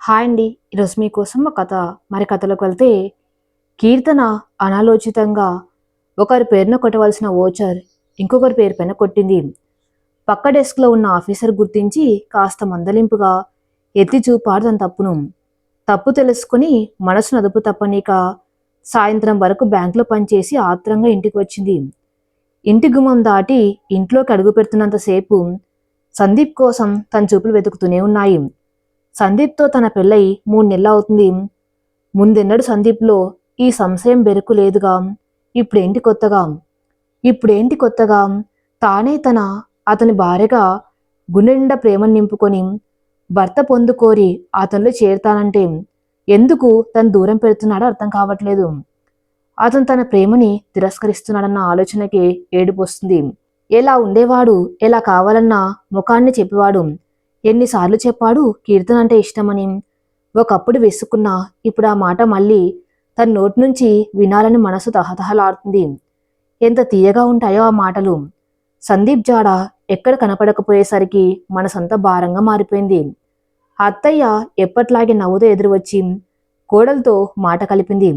Hi అండి. ఈరోజు మీకోసం ఒక కథ. కథలోకి వెళ్తే, కీర్తన అనాలోచితంగా ఒకరి పేరున కొట్టవలసిన వోచర్ ఇంకొకరి పేరు పైన కొట్టింది. పక్క డెస్క్లో ఉన్న ఆఫీసర్ గుర్తించి కాస్త మందలింపుగా ఎత్తి చూపాడు తన తప్పును. తప్పు తెలుసుకుని మనసును అదుపు తప్పనీక సాయంత్రం వరకు బ్యాంకులో పనిచేసి ఆత్రంగా ఇంటికి వచ్చింది. ఇంటి గుమ్మం దాటి ఇంట్లోకి అడుగు పెడుతున్నంతసేపు సందీప్ కోసం తన చూపులు వెతుకుతూనే ఉన్నాయి. సందీప్తో తన పెళ్ళై 3 నెలలు అవుతుంది. ముందెన్నడు సందీప్లో ఈ సంశయం బెరుకు లేదుగా. ఇప్పుడేంటి కొత్తగా తానే అతని భార్యగా గుండె నిండా ప్రేమను నింపుకొని భర్త పొందుకోరి అతనిలో చేరుతానంటే ఎందుకు తను దూరం పెడుతున్నాడో అర్థం కావట్లేదు. అతను తన ప్రేమని తిరస్కరిస్తున్నాడన్న ఆలోచనకి ఏడుపు వస్తుంది. ఎలా ఉండేవాడు, ఎలా కావాలన్నా ముఖాన్ని చెప్పేవాడు. ఎన్నిసార్లు చెప్పాడు కీర్తన అంటే ఇష్టమని. ఒకప్పుడు విసుక్కున్నా ఇప్పుడు ఆ మాట మళ్ళీ తన నోటి నుంచి వినాలని మనసు తహతహలాడుతుంది. ఎంత తీయగా ఉంటాయో ఆ మాటలు. సందీప్ జాడ ఎక్కడ కనపడకపోయేసరికి మనసంతా భారంగా మారిపోయింది. అత్తయ్య ఎప్పట్లాగే నవ్వుతో ఎదురు వచ్చి కోడలతో మాట కలిపింది.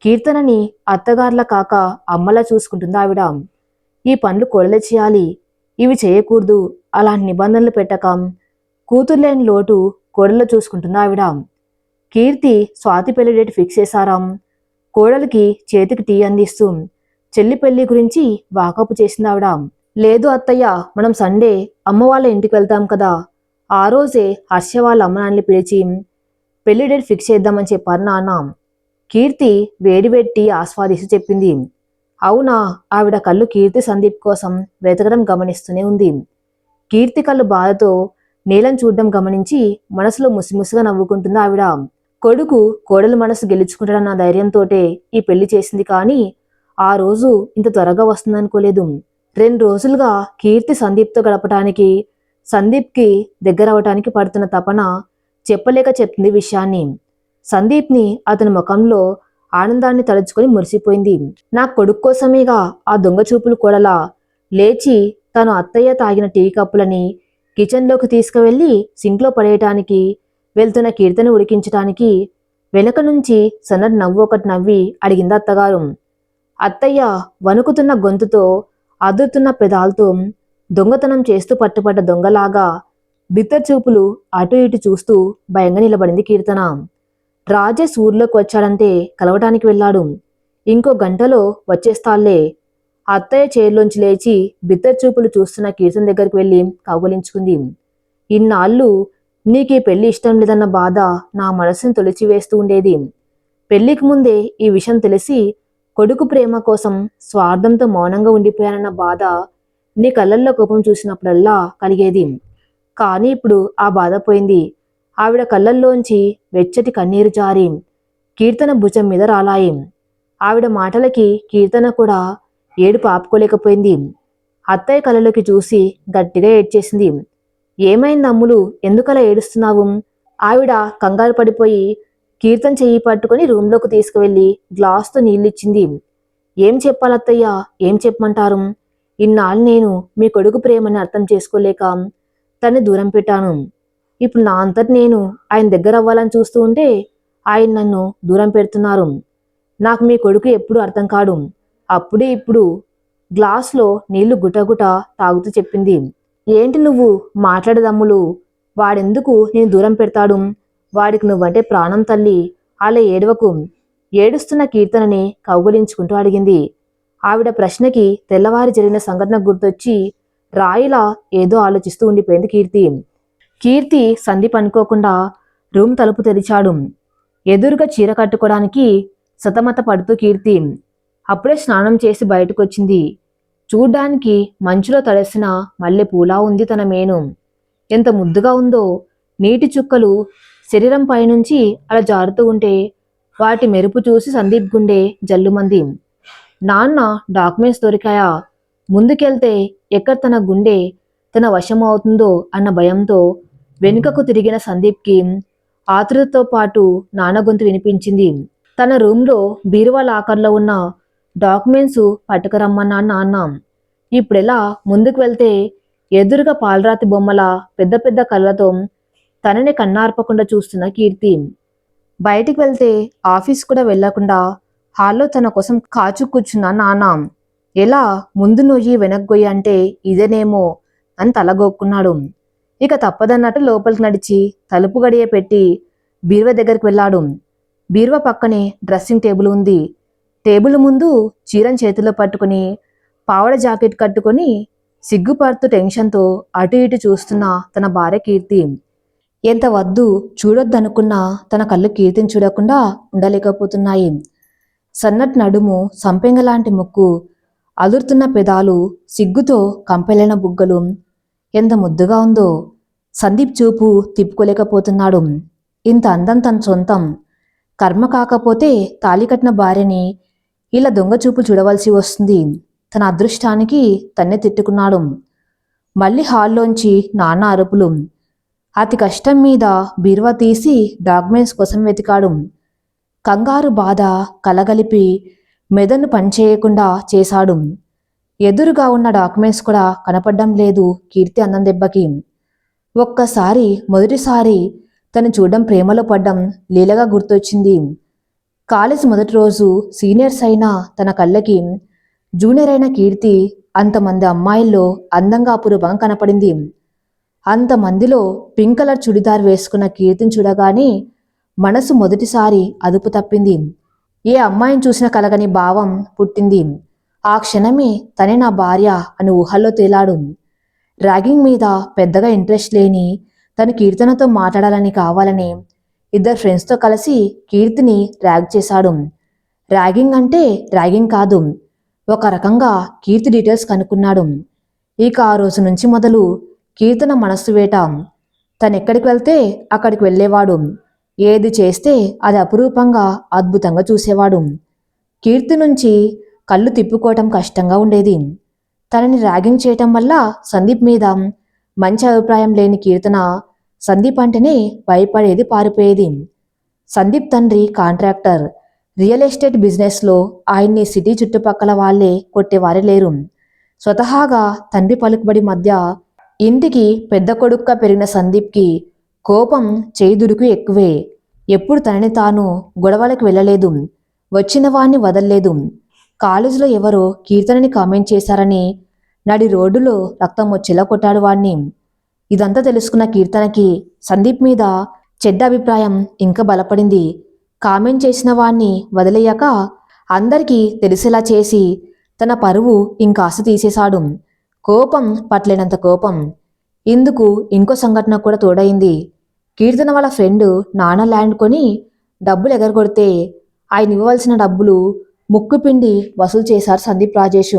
కీర్తనని అత్తగార్ల కాక అమ్మలా చూసుకుంటుంది ఆవిడ. ఈ పనులు కోడలే చేయాలి, ఇవి చేయకూడదు అలాంటి నిబంధనలు పెట్టక కూతుర్లేని లోటు కోడల్లో చూసుకుంటుంది ఆవిడ. కీర్తి స్వాతి పెళ్లి డేట్ ఫిక్స్ చేశారాం. కోడలికి చేతికి టీ అందిస్తూ చెల్లి పెళ్లి గురించి వాకపు చేసింది ఆవిడ. లేదు అత్తయ్య, మనం సండే అమ్మ వాళ్ళ ఇంటికి వెళ్తాం కదా, ఆ రోజే హర్ష వాళ్ళ అమ్మ నాన్నని పిలిచి పెళ్లి డేట్ ఫిక్స్ చేద్దామని చెప్పారు నాన్న. కీర్తి వేడివేడి టీ ఆస్వాదిస్తూ చెప్పింది. అవునా? ఆవిడ కళ్ళు కీర్తి సందీప్ కోసం వెతకడం గమనిస్తూనే ఉంది. కీర్తి కళ్ళు బాధతో నీలం చూడ్డం గమనించి మనసులో ముసిముసిగా నవ్వుకుంటుంది ఆవిడ. కొడుకు కోడలు మనసు గెలుచుకుంటాడన్న ధైర్యంతోటే ఈ పెళ్లి చేసింది, కానీ ఆ రోజు ఇంత త్వరగా వస్తుందనుకోలేదు. 2 రోజులుగా కీర్తి సందీప్తో గడపటానికి, సందీప్కి దగ్గరవటానికి పడుతున్న తపన చెప్పలేక చెప్తుంది విషయాన్ని. సందీప్ని అతని ముఖంలో ఆనందాన్ని తలుచుకొని మురిసిపోయింది. నా కొడుకు కోసమేగా ఆ దొంగ చూపులు కోడలా. లేచి తను అత్తయ్య తాగిన టీ కప్పులని కిచెన్లోకి తీసుకువెళ్లి సింక్లో పడేయటానికి వెళ్తున్న కీర్తని ఉడికించటానికి వెనక నుంచి సన్నటి నవ్వు ఒకటి నవ్వి అడిగింది అత్తగారు. అత్తయ్య వణుకుతున్న గొంతుతో అదురుతున్న పెదాలతో దొంగతనం చేస్తూ పట్టుపడ్డ దొంగలాగా బిత్తర్ చూపులు అటు ఇటు చూస్తూ భయంగా నిలబడింది కీర్తన. రాజేష్ ఊర్లోకి వచ్చాడంటే కలవటానికి వెళ్ళాడు. ఇంకో గంటలో వచ్చేస్తాళ్లే. అత్తయ్య చైర్లోంచి లేచి బిత్తర్ చూపులు చూస్తున్న కీర్తన దగ్గరికి వెళ్ళి కౌగిలించుకుంది. ఇన్నాళ్ళు నీకీ పెళ్లి ఇష్టం లేదన్న బాధ నా మనసుని తొలిచివేస్తూ ఉండేది. పెళ్లికి ముందే ఈ విషయం తెలిసి కొడుకు ప్రేమ కోసం స్వార్థంతో మౌనంగా ఉండిపోయానన్న బాధ నీ కళ్ళల్లో కోపం చూసినప్పుడల్లా కలిగేది. కానీ ఇప్పుడు ఆ బాధ పోయింది. ఆవిడ కళ్ళల్లోంచి వెచ్చటి కన్నీరు జారి కీర్తన భుజం మీద రాలాయి. ఆవిడ మాటలకి కీర్తన కూడా ఏడుపు ఆపుకోలేకపోయింది. అత్తయ్య కళ్ళలోకి చూసి గట్టిగా ఏడ్చేసింది. ఏమైంది అమ్ములు, ఎందుకలా ఏడుస్తున్నావు? ఆవిడ కంగారు పడిపోయి కీర్తన్ చెయ్యి పట్టుకుని రూంలోకి తీసుకువెళ్ళి గ్లాసుతో నీళ్ళిచ్చింది. ఏం చెప్పాలత్తయ్యా, ఏం చెప్పమంటారు? ఇన్నాళ్ళు నేను మీ కొడుకు ప్రేమని అర్థం చేసుకోలేక తన్ని దూరం పెట్టాను. ఇప్పుడు నా అంతటి నేను ఆయన దగ్గర అవ్వాలని చూస్తూ ఉంటే ఆయన నన్ను దూరం పెడుతున్నారు. నాకు మీ కొడుకు ఎప్పుడు అర్థం కాడు. అప్పుడే ఇప్పుడు గ్లాసులో నీళ్లు గుటగుట తాగుతూ చెప్పింది. ఏంటి నువ్వు మాట్లాడదమ్ములు? వాడెందుకు నేను దూరం పెడతాడు? వాడికి నువ్వంటే ప్రాణం తల్లి. అలా ఏడవకు. ఏడుస్తున్న కీర్తనని కౌగులించుకుంటూ అడిగింది. ఆవిడ ప్రశ్నకి తెల్లవారి జరిగిన సంఘటన గుర్తొచ్చి రాయిలా ఏదో ఆలోచిస్తూ ఉండిపోయింది కీర్తి సందీప్ అనుకోకుండా రూమ్ తలుపు తెరిచాడు. ఎదురుగా చీర కట్టుకోవడానికి సతమత పడుతూ కీర్తి అప్పుడే స్నానం చేసి బయటకొచ్చింది. చూడ్డానికి మంచులో తడిసిన మల్లె పూలా ఉంది తన మేను. ఎంత ముద్దుగా ఉందో. నీటి చుక్కలు శరీరం పైనుంచి అలా జారుతూ ఉంటే వాటి మెరుపు చూసి సందీప్ గుండె జల్లుమంది. నాన్న డాక్యుమెంట్స్ దొరికాయా? ముందుకెళ్తే ఎక్కడ తన గుండె తన వశం అవుతుందో అన్న భయంతో వెనుకకు తిరిగిన సందీప్కి ఆతృతతో పాటు నాన్న గొంతు వినిపించింది. తన రూమ్లో బీరువా లాకర్లో ఉన్న డాక్యుమెంట్స్ పట్టుకురమ్మన్నా నాన్న. ఇప్పుడెలా? ముందుకు వెళ్తే ఎదురుగా పాలరాతి బొమ్మల పెద్ద పెద్ద కళ్ళతో తనని కన్నార్పకుండా చూస్తున్న కీర్తి. బయటికి వెళ్తే ఆఫీస్ కూడా వెళ్లకుండా హాల్లో తన కోసం కాచు కూర్చున్న నాన్న ఎలా ముందు నొయ్యి వెనక్కొయ్యి అంటే ఇదేనేమో అని తలగొక్కున్నాడు. ఇక తప్పదన్నట్టు లోపలికి నడిచి తలుపు గడియ పెట్టి బీరువా దగ్గరికి వెళ్ళాడు. బీరువా పక్కనే డ్రెస్సింగ్ టేబుల్ ఉంది. టేబుల్ ముందు చీరను చేతిలో పట్టుకుని పావడ జాకెట్ కట్టుకుని సిగ్గుపడుతూ టెన్షన్తో అటు ఇటు చూస్తున్న తన భార్య కీర్తి. ఎంత వద్దు చూడొద్దనుకున్నా తన కళ్ళు కీర్తిని చూడకుండా ఉండలేకపోతున్నాయి. సన్నటి నడుము, సంపెంగలాంటి ముక్కు, అదురుతున్న పెదాలు, సిగ్గుతో కంపెలైన బుగ్గలు ఎంత ముద్దుగా ఉందో. సందీప్ చూపు తిప్పుకోలేకపోతున్నాడు. ఇంత అందం తన సొంతం. కర్మ కాకపోతే తాళి కట్టిన భార్యని ఇలా దొంగ చూపు చూడవలసి వస్తుంది. తన అదృష్టానికి తన్నే తిట్టుకున్నాడు. మళ్ళీ హాల్లోంచి నాన్న అరుపులు. అతి కష్టం మీద బీరువా తీసి డాక్యుమెంట్స్ కోసం వెతికాడు. కంగారు బాధ కలగలిపి మెదడును పనిచేయకుండా చేశాడు. ఎదురుగా ఉన్న డాక్యుమెంట్స్ కూడా కనపడడం లేదు కీర్తి అన్నం దెబ్బకి. ఒక్కసారి మొదటిసారి తను చూడడం ప్రేమలో పడ్డం లీలగా గుర్తొచ్చింది. కాలేజ్ మొదటి రోజు సీనియర్స్ అయిన తన కళ్ళకి జూనియర్ అయిన కీర్తి అంతమంది అమ్మాయిల్లో అందంగా అపురూపంగా కనపడింది. అంతమందిలో పింక్ కలర్ చుడిదార్ వేసుకున్న కీర్తిని చూడగానే మనసు మొదటిసారి అదుపు తప్పింది. ఏ అమ్మాయిని చూసిన కలగని భావం పుట్టింది. ఆ క్షణమే తనే నా భార్య అని ఊహల్లో తేలాడు. ర్యాగింగ్ మీద పెద్దగా ఇంట్రెస్ట్ లేని తను కీర్తనతో మాట్లాడాలని కావాలని ఇద్దరు ఫ్రెండ్స్తో కలిసి కీర్తిని ర్యాగ్ చేశాడు. ర్యాగింగ్ అంటే ర్యాగింగ్ కాదు, ఒక రకంగా కీర్తి డీటెయిల్స్ కనుక్కున్నాడు. ఇక ఆ రోజు నుంచి మొదలు కీర్తన మనస్సు వేట. తనెక్కడికి వెళ్తే అక్కడికి వెళ్ళేవాడు. ఏది చేస్తే అది అపురూపంగా అద్భుతంగా చూసేవాడు. కీర్తి నుంచి కళ్ళు తిప్పుకోవటం కష్టంగా ఉండేది. తనని ర్యాగింగ్ చేయటం వల్ల సందీప్ మీద మంచి అభిప్రాయం లేని కీర్తన సందీప్ అంటేనే భయపడేది, పారిపోయేది. సందీప్ తండ్రి కాంట్రాక్టర్. రియల్ ఎస్టేట్ బిజినెస్లో ఆయన్ని సిటీ చుట్టుపక్కల వాళ్లే కొట్టేవారే లేరు. స్వతహాగా తండ్రి పలుకుబడి మధ్య ఇంటికి పెద్ద కొడుకుగా పెరిగిన సందీప్కి కోపం చేదుడుకు ఎక్కువే. ఎప్పుడు తనని తాను గొడవలకు వెళ్ళలేదు, వచ్చిన వాణ్ణి వదల్లేదు. కాలేజీలో ఎవరో కీర్తనని కామెంట్ చేశారని నడి రోడ్డులో రక్తం వచ్చేలా కొట్టాడు వాణ్ణి. ఇదంతా తెలుసుకున్న కీర్తనకి సందీప్ మీద చెడ్డ అభిప్రాయం ఇంకా బలపడింది. కామెంట్ చేసిన వాణ్ణి వదిలేయక అందరికీ తెలిసేలా చేసి తన పరువు ఇంకాస్త తీసేశాడు. కోపం పట్లేనంత కోపం. ఇందుకు ఇంకో సంఘటన కూడా తోడైంది. కీర్తన వాళ్ళ ఫ్రెండ్ నాన్న ల్యాండ్ కొని డబ్బులు ఎగరగొడితే ఆయన ఇవ్వవలసిన డబ్బులు ముక్కుపిండి వసూలు చేశారు సందీప్, రాజేష్.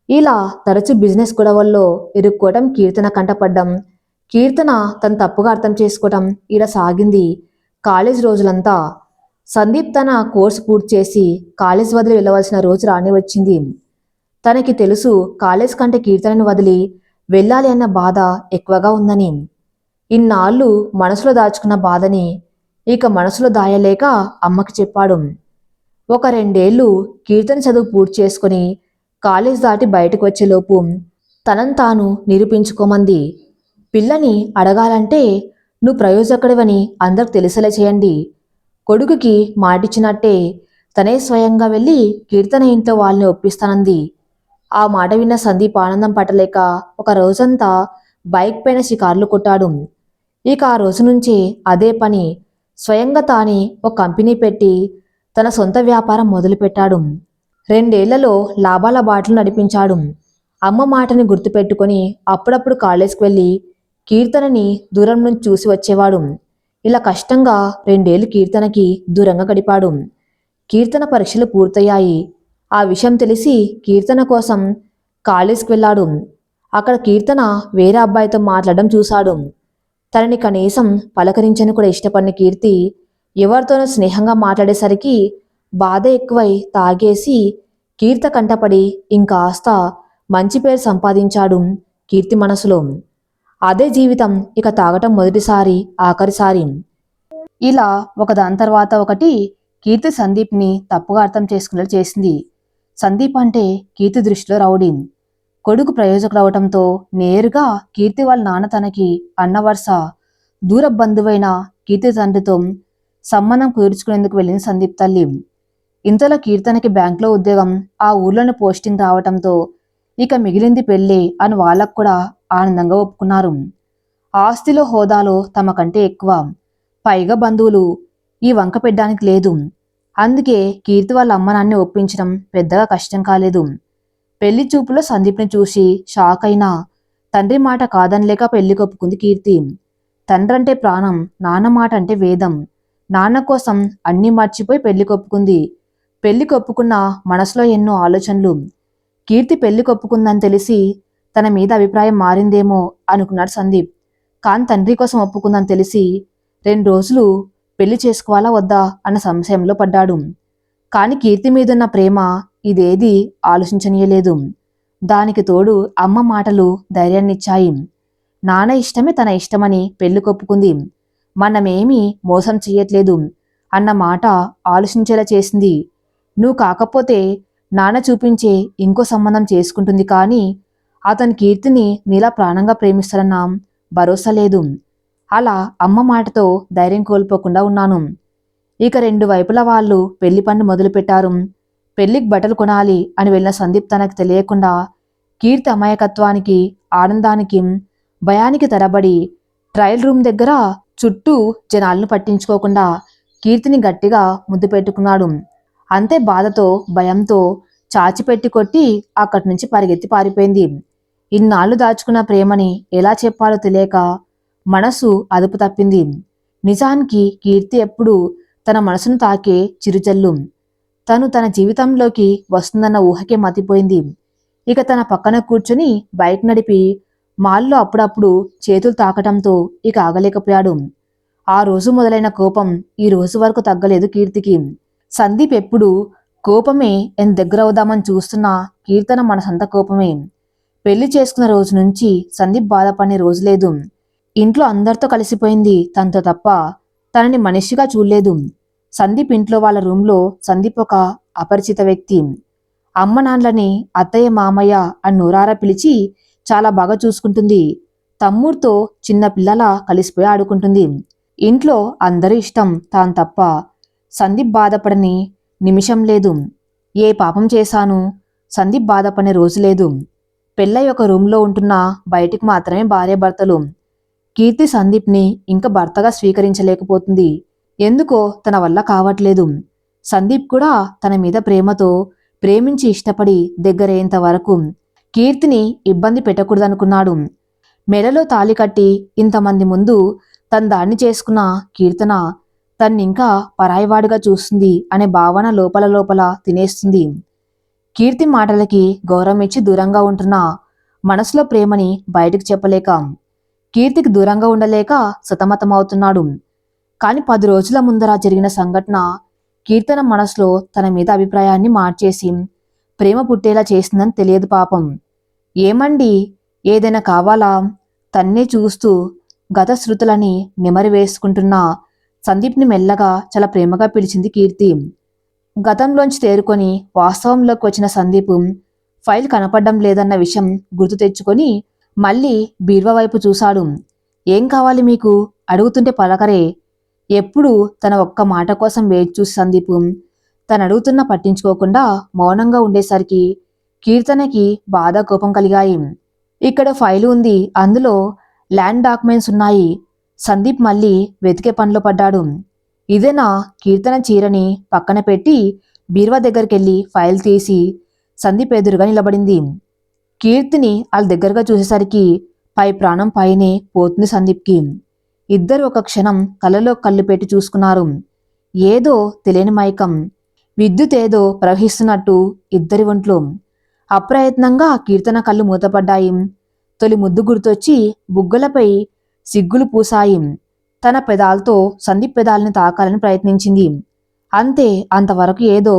ఇలా తరచు బిజినెస్ గొడవల్లో ఇరుక్కోవటం కీర్తన కంటపడ్డం, కీర్తన తను తప్పుగా అర్థం చేసుకోవటం ఇలా సాగింది కాలేజ్ రోజులంతా. సందీప్ తన కోర్సు పూర్తి చేసి కాలేజ్ వదిలి వెళ్ళవలసిన రోజు రాని వచ్చింది. తనకి తెలుసు కాలేజ్ కంటే కీర్తనని వదిలి వెళ్ళాలి అన్న బాధ ఎక్కువగా ఉందని. ఇన్నాళ్ళు మనసులో దాచుకున్న బాధని ఇక మనసులో దాయలేక అమ్మకి చెప్పాడు. ఒక 2 ఏళ్ళు కీర్తన చదువు పూర్తి చేసుకుని కాలేజ్ దాటి బయటకు వచ్చేలోపు తనను తాను నిరూపించుకోమంది. పిల్లని అడగాలంటే నువ్వు ప్రయోజకుడివని అందరికి తెలిసేలా చేయండి. కొడుకుకి మాటిచ్చినట్టే తనే స్వయంగా వెళ్ళి కీర్తన ఇంట్లో వాళ్ళని ఒప్పిస్తానంది. ఆ మాట విన్న సందీప్ ఆనందం పట్టలేక ఒక రోజంతా బైక్ పైన షికార్లు కొట్టాడు. ఇక ఆ రోజు నుంచి అదే పని. స్వయంగా తానే ఒక కంపెనీ పెట్టి తన సొంత వ్యాపారం మొదలుపెట్టాడు. 2 ఏళ్లలో లాభాల బాటలు నడిపించాడు. అమ్మ మాటని గుర్తుపెట్టుకొని అప్పుడప్పుడు కాలేజ్కి వెళ్ళి కీర్తనని దూరం నుంచి చూసి వచ్చేవాడు. ఇలా కష్టంగా 2 ఏళ్ళు కీర్తనకి దూరంగా గడిపాడు. కీర్తన పరీక్షలు పూర్తయ్యాయి. ఆ విషయం తెలిసి కీర్తన కోసం కాలేజ్కి వెళ్ళాడు. అక్కడ కీర్తన వేరే అబ్బాయితో మాట్లాడడం చూశాడు. తనని కనీసం పలకరించని కూడా ఇష్టపడిన కీర్తి ఎవరితోనో స్నేహంగా మాట్లాడేసరికి బాధ ఎక్కువై తాగేసి కీర్త కంటపడి ఇంకాస్త మంచి పేరు సంపాదించాడు కీర్తి మనసులో. అదే జీవితం ఇక తాగటం మొదటిసారి, ఆఖరిసారి. ఇలా ఒకదాని తర్వాత ఒకటి కీర్తి సందీప్ని తప్పుగా అర్థం చేసుకునేలా చేసింది. సందీప్ అంటే కీర్తి దృష్టిలో రౌడీ. కొడుకు ప్రయోజకుడు అవటంతో నేరుగా కీర్తి వాళ్ళ నాన్న తనకి అన్న వరుస దూర బంధువైన కీర్తి తండ్రితో సంబంధం కుదుర్చుకునేందుకు వెళ్ళింది సందీప్ తల్లి. ఇంతలో కీర్తనకి బ్యాంకులో ఉద్యోగం, ఆ ఊర్లోని పోస్టింగ్ రావటంతో ఇక మిగిలింది పెళ్ళి అని వాళ్ళకు కూడా ఆనందంగా ఒప్పుకున్నారు. ఆస్తిలో హోదాలో తమకంటే ఎక్కువ, పైగా బంధువులు ఈ వంక పెట్టడానికి లేదు. అందుకే కీర్తి వాళ్ళ అమ్మ నాన్ని ఒప్పించడం పెద్దగా కష్టం కాలేదు. పెళ్లి చూపులో సందీప్ని చూసి షాక్ అయినా తండ్రి మాట కాదనలేక పెళ్లి కొప్పుకుంది కీర్తి. తండ్రంటే ప్రాణం, నాన్న మాట అంటే వేదం. నాన్న కోసం అన్నీ మర్చిపోయి పెళ్లి కొప్పుకుంది. పెళ్లి కొప్పుకున్న మనసులో ఎన్నో ఆలోచనలు. కీర్తి పెళ్లి కొప్పుకుందని తెలిసి తన మీద అభిప్రాయం మారిందేమో అనుకున్నాడు సందీప్. కాని తండ్రి కోసం ఒప్పుకుందని తెలిసి 2 రోజులు పెళ్లి చేసుకోవాలా వద్దా అన్న సంశయంలో పడ్డాడు. కాని కీర్తి మీదున్న ప్రేమ ఇదేదీ ఆలోచించనీయలేదు. దానికి తోడు అమ్మ మాటలు ధైర్యాన్నిచ్చాయి. నాన్న ఇష్టమే తన ఇష్టమని పెళ్లి కొప్పుకుంది. మనమేమీ మోసం చెయ్యట్లేదు అన్న మాట ఆలోచించేలా చేసింది. నువ్వు కాకపోతే నాన్న చూపించే ఇంకో సంబంధం చేసుకుంటుంది, కానీ అతని కీర్తిని నీలా ప్రాణంగా ప్రేమిస్తాడన్న భరోసా లేదు. అలా అమ్మ మాటతో ధైర్యం కోల్పోకుండా ఉన్నాను. ఇక 2 వైపుల వాళ్ళు పెళ్లి పని మొదలుపెట్టారు. పెళ్లికి బట్టలు కొనాలి అని వెళ్ళిన సందీప్ తనకు తెలియకుండా కీర్తి అమాయకత్వానికి, ఆనందానికి, భయానికి తరబడి ట్రయల్ రూమ్ దగ్గర చుట్టూ జనాలను పట్టించుకోకుండా కీర్తిని గట్టిగా ముద్దు పెట్టుకున్నాడు. అంతే బాధతో, భయంతో చాచిపెట్టి కొట్టి అక్కడి నుంచి పరిగెత్తి పారిపోయింది. ఇన్నాళ్లు దాచుకున్న ప్రేమని ఎలా చెప్పాలో తెలియక మనసు అదుపు తప్పింది. నిజానికి కీర్తి ఎప్పుడూ తన మనసును తాకే చిరుజల్లు. తను తన జీవితంలోకి వస్తుందన్న ఊహకే మతిపోయింది. ఇక తన పక్కన కూర్చుని బైక్ నడిపి మాల్లో అప్పుడప్పుడు చేతులు తాకటంతో ఇక ఆగలేకపోయాడు. ఆ రోజు మొదలైన కోపం ఈ రోజు వరకు తగ్గలేదు కీర్తికి. సందీప్ ఎప్పుడు కోపమే ఎంత దగ్గరవుదామని చూస్తున్నా కీర్తన మనసంత కోపమే. పెళ్లి చేసుకున్న రోజు నుంచి సందీప్ బాధపడిన రోజు లేదు. ఇంట్లో అందరితో కలిసిపోయింది, తనతో తప్ప తనని మనిషిగా చూడలేదు. సందీప్ ఇంట్లో వాళ్ళ రూంలో సందీప్ ఒక అపరిచిత వ్యక్తి. అమ్మ నాన్నలని అత్తయ్య మామయ్య అని నోరారా పిలిచి చాలా బాగా చూసుకుంటుంది. తమ్ముడితో చిన్న పిల్లలా కలిసిపోయి ఆడుకుంటుంది. ఇంట్లో అందరూ ఇష్టం, తాను తప్ప. సందీప్ బాధపడని నిమిషం లేదు. ఏ పాపం చేశాను సందీప్ బాధపడిన రోజు లేదు. పెళ్ళై ఒక రూంలో ఉంటున్నా బయటికి మాత్రమే భార్యాభర్తలు. కీర్తి సందీప్ని ఇంకా భర్తగా స్వీకరించలేకపోతుంది. ఎందుకో తన వల్ల కావట్లేదు. సందీప్ కూడా తన మీద ప్రేమతో ప్రేమించి ఇష్టపడి దగ్గరయ్యేంత వరకు కీర్తిని ఇబ్బంది పెట్టకూడదనుకున్నాడు. మెడలో తాళి కట్టి ఇంతమంది ముందు తన దాన్ని చేసుకున్న కీర్తన తన్నింకా పరాయివాడిగా చూస్తుంది అనే భావన లోపల లోపల తినేస్తుంది. కీర్తి మాటలకి గౌరవం ఇచ్చి దూరంగా ఉంటున్న మనసులో ప్రేమని బయటకు చెప్పలేక, కీర్తికి దూరంగా ఉండలేక సతమతమవుతున్నాడు. కాని 10 రోజుల ముందర జరిగిన సంఘటన కీర్తన మనసులో తన మీద అభిప్రాయాన్ని మార్చేసి ప్రేమ పుట్టేలా చేసిందని తెలియదు పాపం. ఏమండి, ఏదైనా కావాలా? తన్నే చూస్తూ గత శృతులని నెమరు వేసుకుంటున్న సందీప్ని మెల్లగా చాలా ప్రేమగా పిలిచింది కీర్తి. గతంలోంచి తేరుకొని వాస్తవంలోకి వచ్చిన సందీప్ ఫైల్ కనపడ్డం లేదన్న విషయం గుర్తు తెచ్చుకొని మళ్ళీ బీర్వా వైపు చూశాడు. ఏం కావాలి మీకు? అడుగుతుంటే పలకరే. ఎప్పుడు తన ఒక్క మాట కోసం వేచి చూసి సందీప్ తను అడుగుతున్నా పట్టించుకోకుండా మౌనంగా ఉండేసరికి కీర్తనకి బాధ కోపం కలిగాయి. ఇక్కడ ఫైలు ఉంది, అందులో ల్యాండ్ డాక్యుమెంట్స్ ఉన్నాయి. సందీప్ మళ్ళీ వెతికే పనిలో పడ్డాడు. ఇదేనా? కీర్తన చీరని పక్కన పెట్టి బీర్వా దగ్గరికెళ్ళి ఫైల్ తీసి సందీప్ ఎదురుగా నిలబడింది. కీర్తిని వాళ్ళ దగ్గరగా చూసేసరికి పై ప్రాణం పైనే పోతుంది సందీప్కి. ఇద్దరు ఒక క్షణం కళ్ళలో కళ్ళు పెట్టి చూసుకున్నారు. ఏదో తెలియని మైకం, విద్యుత్ ఏదో ప్రవహిస్తున్నట్టు ఇద్దరి ఒంట్లో. అప్రయత్నంగా కీర్తన కళ్ళు మూతపడ్డాయి. తొలి ముద్దు గుర్తొచ్చి బుగ్గలపై సిగ్గులు పూసాయి. తన పెదాలతో సందీప్ పెదాలని తాకాలని ప్రయత్నించింది. అంతే, అంతవరకు ఏదో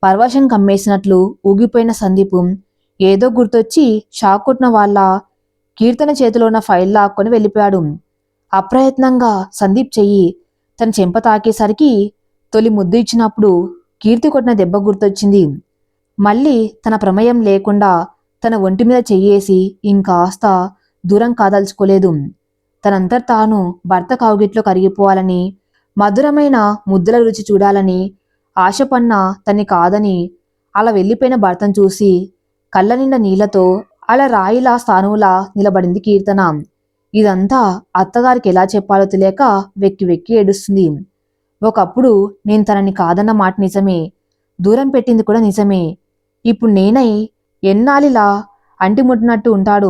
పరవశం కమ్మేసినట్లు ఊగిపోయిన సందీప్ ఏదో గుర్తొచ్చి షాక్ కొట్టిన వాళ్ళ కీర్తన చేతిలో ఉన్న ఫైల్ లాక్కొని వెళ్ళిపోయాడు. అప్రయత్నంగా సందీప్ చెయ్యి తన చెంప తాకేసరికి తొలి ముద్దు ఇచ్చినప్పుడు కీర్తి కొట్టిన దెబ్బ గుర్తొచ్చింది. మళ్ళీ తన ప్రమేయం లేకుండా తన ఒంటి మీద చెయ్యేసి ఇంకాస్త దూరం కాదలుచుకోలేదు. తనంతట తాను భర్త కౌగిట్లో కరిగిపోవాలని, మధురమైన ముద్దుల రుచి చూడాలని ఆశపన్న తన్ని కాదని అలా వెళ్ళిపోయిన భర్తను చూసి కళ్ళ నిండా నీళ్లతో అలా రాయిలా స్థానువులా నిలబడింది కీర్తన. ఇదంతా అత్తగారికి ఎలా చెప్పాలో తెలియక వెక్కి వెక్కి ఏడుస్తుంది. ఒకప్పుడు నేను తనని కాదన్న మాట నిజమే, దూరం పెట్టింది కూడా నిజమే. ఇప్పుడు నేనై ఎన్నాలిలా అంటిముట్టినట్టు ఉంటాడు.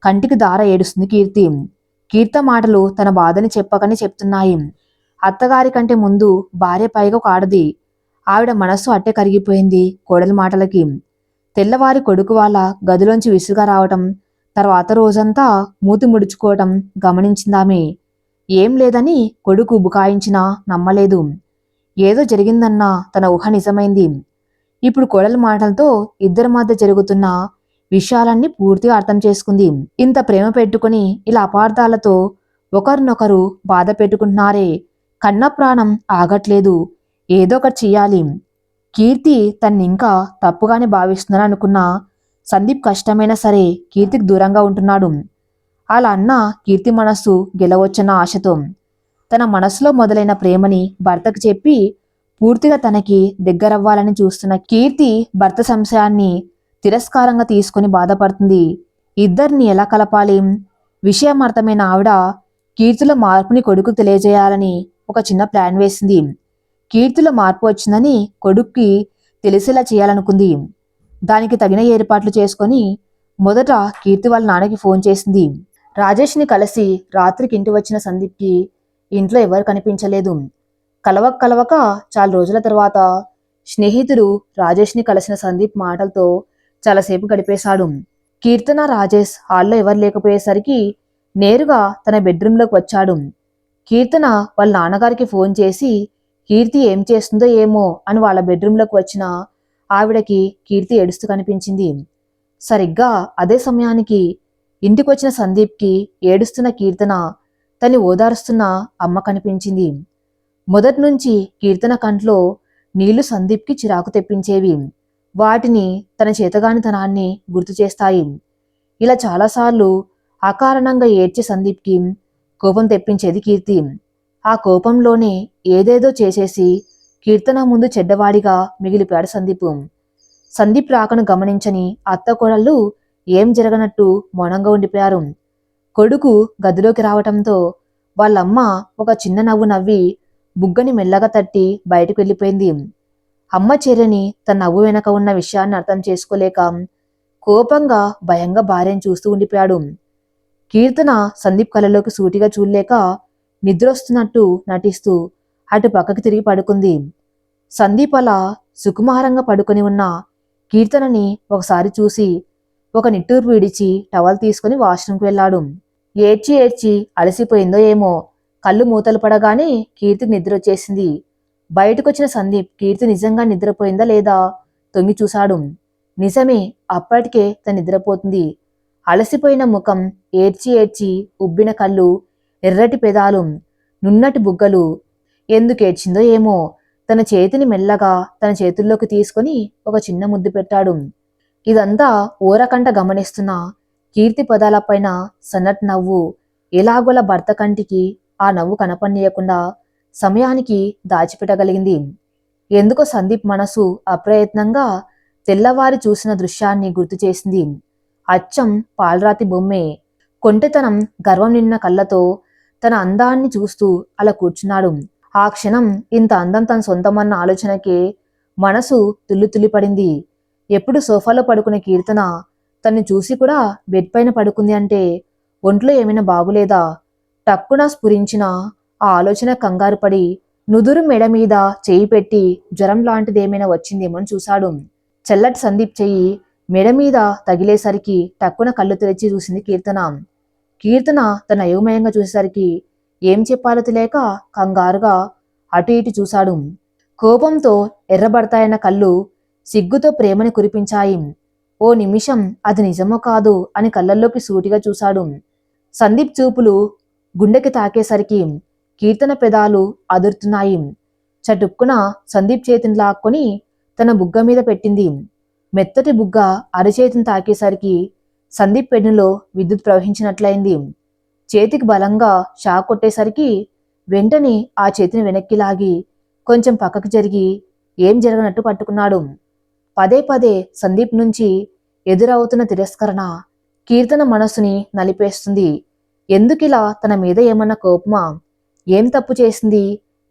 కంటికి దార ఏడుస్తుంది కీర్తి. కీర్త మాటలు తన బాధని చెప్పకనే చెప్తున్నాయి. అత్తగారి కంటే ముందు భార్య పైగా ఒక ఆడది. ఆవిడ మనస్సు అట్టే కరిగిపోయింది కోడలి మాటలకి. తెల్లవారి కొడుకు వాళ్ళ గదిలోంచి విసుగా రావటం, తర్వాత రోజంతా మూతి ముడుచుకోవటం గమనించిందామె. ఏం లేదని కొడుకు బుకాయించినా నమ్మలేదు. ఏదో జరిగిందన్న తన ఊహ నిజమైంది. ఇప్పుడు కోడలి మాటలతో ఇద్దరి మధ్య జరుగుతున్న విషయాలన్నీ పూర్తిగా అర్థం చేసుకుంది. ఇంత ప్రేమ పెట్టుకుని ఇలా అపార్థాలతో ఒకరినొకరు బాధ పెట్టుకుంటున్నారే, కన్న ప్రాణం ఆగట్లేదు. ఏదో ఒకటి చెయ్యాలి. కీర్తి తన్నింకా తప్పుగానే భావిస్తుందని అనుకున్న సందీప్ కష్టమైనా సరే కీర్తికి దూరంగా ఉంటున్నాడు. అలా అన్న కీర్తి మనస్సు గెలవచ్చన్న ఆశతో తన మనసులో మొదలైన ప్రేమని భర్తకు చెప్పి పూర్తిగా తనకి దగ్గరవ్వాలని చూస్తున్న కీర్తి భర్త సంశయాన్ని తిరస్కారంగా తీసుకుని బాధపడుతుంది. ఇద్దరిని ఎలా కలపాలి? విషయం అర్థమైన ఆవిడ కీర్తిలో మార్పుని కొడుకు తెలియజేయాలని ఒక చిన్న ప్లాన్ వేసింది. కీర్తిలో మార్పు వచ్చిందని కొడుక్కి తెలిసేలా చేయాలనుకుంది. దానికి తగిన ఏర్పాట్లు చేసుకొని మొదట కీర్తి వాళ్ళ నాన్నకి ఫోన్ చేసింది. రాజేష్ని కలిసి రాత్రికి ఇంటి వచ్చిన సందీప్కి ఇంట్లో ఎవరు కనిపించలేదు. కలవక చాలా రోజుల తర్వాత స్నేహితుడు రాజేష్ని కలిసిన సందీప్ మాటలతో చాలాసేపు గడిపేశాడు. కీర్తన రాజేష్ హాల్లో ఎవరు లేకపోయేసరికి నేరుగా తన బెడ్రూమ్లోకి వచ్చాడు. కీర్తన వాళ్ళ నాన్నగారికి ఫోన్ చేసి కీర్తి ఏం చేస్తుందో ఏమో అని వాళ్ళ బెడ్రూమ్లోకి వచ్చిన ఆవిడకి కీర్తి ఏడుస్తూ కనిపించింది. సరిగ్గా అదే సమయానికి ఇంటికొచ్చిన సందీప్కి ఏడుస్తున్న కీర్తన తన్ని ఓదారుస్తున్న అమ్మ కనిపించింది. మొదట్నుంచి కీర్తన కంట్లో నీళ్లు సందీప్కి చిరాకు తెప్పించేవి. వాటిని తన చేతగానితనాన్ని గుర్తు చేస్తాయి. ఇలా చాలాసార్లు అకారణంగా ఏడ్చే సందీప్కి కోపం తెప్పించేది కీర్తి. ఆ కోపంలోనే ఏదేదో చేసేసి కీర్తన ముందు చెడ్డవాడిగా మిగిలిపోయాడు సందీప్. సందీప్ రాకను గమనించని అత్త కోడళ్ళు ఏం జరగనట్టు మౌనంగా ఉండిపోయారు. కొడుకు గదిలోకి రావటంతో వాళ్ళమ్మ ఒక చిన్న నవ్వు నవ్వి బుగ్గని మెల్లగా తట్టి బయటకు వెళ్ళిపోయింది. అమ్మ చర్యని తన నవ్వు వెనక ఉన్న విషయాన్ని అర్థం చేసుకోలేక కోపంగా భయంగా భార్యను చూస్తూ ఉండిపోయాడు. కీర్తన సందీప్ కళ్ళలోకి సూటిగా చూడలేక నిద్రొస్తున్నట్టు నటిస్తూ అటు పక్కకి తిరిగి పడుకుంది. సందీప్ అలా సుకుమారంగా పడుకొని ఉన్న కీర్తనని ఒకసారి చూసి ఒక నిట్టూర్పు విడిచి టవల్ తీసుకుని వాష్రూమ్కి వెళ్ళాడు. ఏడ్చి ఏడ్చి అలసిపోయిందో ఏమో కళ్ళు మూతలు పడగానే కీర్తికి నిద్ర వచ్చేసింది. బయటకొచ్చిన సందీప్ కీర్తి నిజంగా నిద్రపోయిందా లేదా తొంగి చూశాడు. నిజమే, అప్పటికే తను నిద్రపోతుంది. అలసిపోయిన ముఖం, ఏడ్చి ఏడ్చి ఉబ్బిన కళ్ళు, ఎర్రటి పెదాలు, నున్నటి బుగ్గలు. ఎందుకేడ్చిందో ఏమో తన చేతిని మెల్లగా తన చేతుల్లోకి తీసుకుని ఒక చిన్న ముద్దు పెట్టాడు. ఇదంతా ఓరకంట గమనిస్తున్న కీర్తి పదాలపైన సన్నటి నవ్వు ఎలాగోలా భర్త కంటికి ఆ నవ్వు కనపన్నీయకుండా సమయానికి దాచిపెట్టగలిగింది. ఎందుకో సందీప్ మనసు అప్రయత్నంగా తెల్లవారి చూసిన దృశ్యాన్ని గుర్తు చేసింది. అచ్చం పాలరాతి బొమ్మే. కొంటెతనం గర్వం నిన్న కళ్ళతో తన అందాన్ని చూస్తూ అలా కూర్చున్నాడు. ఆ క్షణం ఇంత అందం తన సొంతమన్న ఆలోచనకే మనసు తుల్లిపడింది. ఎప్పుడు సోఫాలో పడుకునే కీర్తన తన్ని చూసి కూడా బెడ్ పైన పడుకుంది అంటే ఒంట్లో ఏమైనా బాగులేదా? టక్కున స్ఫురించిన ఆ ఆలోచన కంగారు పడి నుదురు మెడ మీద చేయి పెట్టి జ్వరం లాంటిదేమైనా వచ్చిందేమోని చూశాడు. చల్లటి సందీప్ చెయ్యి మెడ మీద తగిలేసరికి టక్కున కళ్ళు తెరిచి చూసింది కీర్తన. కీర్తన తన అయోమయంగా చూసేసరికి ఏం చెప్పాలో తెలియక కంగారుగా అటు ఇటు చూశాడు. కోపంతో ఎర్రబడతాయన్న కళ్ళు సిగ్గుతో ప్రేమని కురిపించాయి. ఓ నిమిషం అది నిజమో కాదు అని కళ్ళల్లోకి సూటిగా చూశాడు. సందీప్ చూపులు గుండెకి తాకేసరికి కీర్తన పెదాలు అదురుతున్నాయి. చటుక్కున సందీప్ చేతిని లాక్కొని తన బుగ్గ మీద పెట్టింది. మెత్తటి బుగ్గ అరచేతిని తాకేసరికి సందీప్ పెన్నులో విద్యుత్ ప్రవహించినట్లయింది. చేతికి బలంగా షాక్ కొట్టేసరికి వెంటనే ఆ చేతిని వెనక్కి లాగి కొంచెం పక్కకి జరిగి ఏం జరగనట్టు పట్టుకున్నాడు. పదే పదే సందీప్ నుంచి ఎదురవుతున్న తిరస్కరణ కీర్తన మనసుని నలిపేస్తుంది. ఎందుకిలా తన మీద ఏమన్నా కోపమా? ఏం తప్పు చేసింది?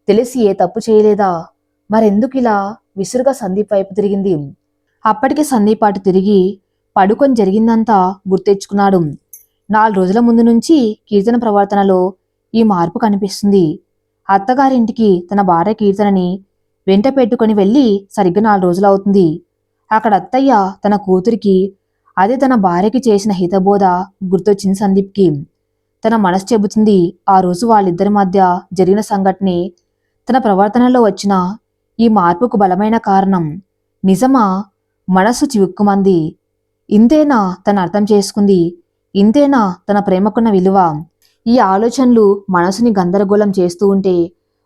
తెలిసి ఏ తప్పు చేయలేదా? మరెందుకిలా విసురుగా సందీప్ వైపు తిరిగింది. అప్పటికి సందీప్ అటు తిరిగి పడుకొని జరిగిందంతా గుర్తెచ్చుకున్నాడు. 4 రోజుల ముందు నుంచి కీర్తన ప్రవర్తనలో ఈ మార్పు కనిపిస్తుంది. అత్తగారింటికి తన భార్య కీర్తనని వెంట పెట్టుకుని వెళ్ళి సరిగ్గా 4 రోజులవుతుంది. అక్కడ అత్తయ్య తన కూతురికి అదే తన భార్యకి చేసిన హితబోధ గుర్తొచ్చింది సందీప్కి. తన మనసు చెబుతుంది ఆ రోజు వాళ్ళిద్దరి మధ్య జరిగిన సంఘటనే తన ప్రవర్తనలో వచ్చిన ఈ మార్పుకు బలమైన కారణం. నిజమా? మనసు చివుక్కుమంది. ఇంతేనా తను అర్థం చేసుకుంది? ఇంతేనా తన ప్రేమకున్న విలువ? ఈ ఆలోచనలు మనసుని గందరగోళం చేస్తూ ఉంటే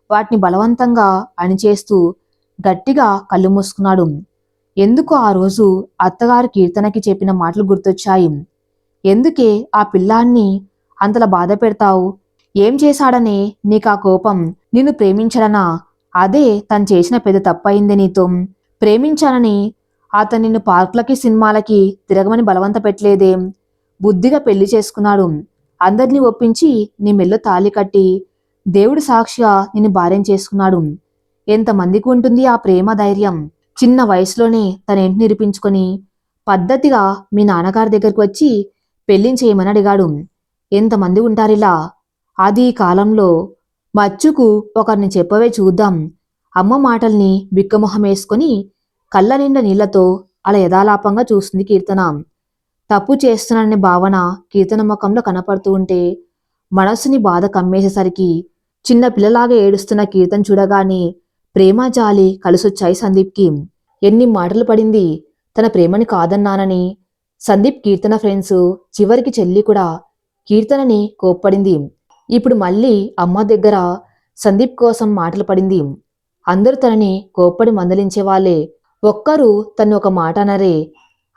వాటిని బలవంతంగా అణిచేస్తూ గట్టిగా కళ్ళు మూసుకున్నాడు. ఎందుకు ఆ రోజు అత్తగారు కీర్తనకి చెప్పిన మాటలు గుర్తొచ్చాయి. ఎందుకే ఆ పిల్లాన్ని అంతలా బాధ పెడతావు? ఏం చేశాడనే నీకా కోపం? నిన్ను ప్రేమించడనా? అదే తను చేసిన పెద్ద తప్పయిందే నీతో. ప్రేమించానని అతను నిన్ను పార్కులకి సినిమాలకి తిరగమని బలవంత పెట్టలేదేం? బుద్ధిగా పెళ్లి చేసుకున్నాడు. అందరినీ ఒప్పించి నీ మెల్లో తాళి కట్టి దేవుడి సాక్షిగా నిన్ను భార్యం చేసుకున్నాడు. ఎంతమందికి ఉంటుంది ఆ ప్రేమ ధైర్యం? చిన్న వయసులోనే తన ఇంటి నిరూపించుకొని పద్ధతిగా మీ నాన్నగారి దగ్గరికి వచ్చి పెళ్లిని చేయమని అడిగాడు. ఎంతమంది ఉంటారిలా? అది కాలంలో మచ్చుకు ఒకరిని చెప్పవే చూద్దాం. అమ్మ మాటల్ని బిక్కమొహం వేసుకొని కళ్ళ నిండా నీళ్లతో అలా యథాలాపంగా చూస్తుంది కీర్తన. తప్పు చేస్తున్నాననే భావన కీర్తన ముఖంలో కనపడుతూ ఉంటే మనసుని బాధ కమ్మేసేసరికి చిన్న పిల్లలాగా ఏడుస్తున్న కీర్తన చూడగానే ప్రేమ జాలి కలిసొచ్చాయి సందీప్కి. ఎన్ని మాటలు పడింది తన ప్రేమని కాదన్నానని. సందీప్ కీర్తన ఫ్రెండ్స్, చివరికి చెల్లి కూడా కీర్తనని కోప్పడింది. ఇప్పుడు మళ్ళీ అమ్మ దగ్గర సందీప్ కోసం మాటలు పడింది. అందరూ తనని కోప్పడి మందలించేవాళ్లే. ఒక్కరు తను ఒక మాట అనరే.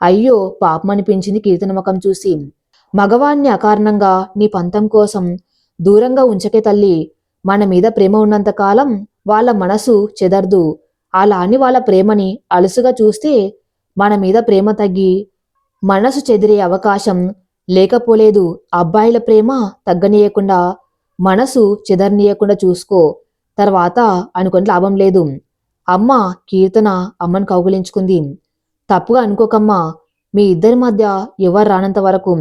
అయ్యో పాపమనిపించింది కీర్తన ముఖం చూసి. మగవాణ్ణి అకారణంగా నీ పంతం కోసం దూరంగా ఉంచకే తల్లి. మన మీద ప్రేమ ఉన్నంతకాలం వాళ్ళ మనసు చెదర్దు. అలా అని వాళ్ళ ప్రేమని అలుసుగా చూస్తే మన మీద ప్రేమ తగ్గి మనసు చెదిరే అవకాశం లేకపోలేదు. అబ్బాయిల ప్రేమ తగ్గనీయకుండా మనసు చెదరనీయకుండా చూసుకో. తర్వాత అనుకుని లాభం లేదు. అమ్మ కీర్తన అమ్మను కౌగిలించుకుంది. తప్పుగా అనుకోకమ్మా. మీ ఇద్దరి మధ్య ఎవరు రానంత వరకు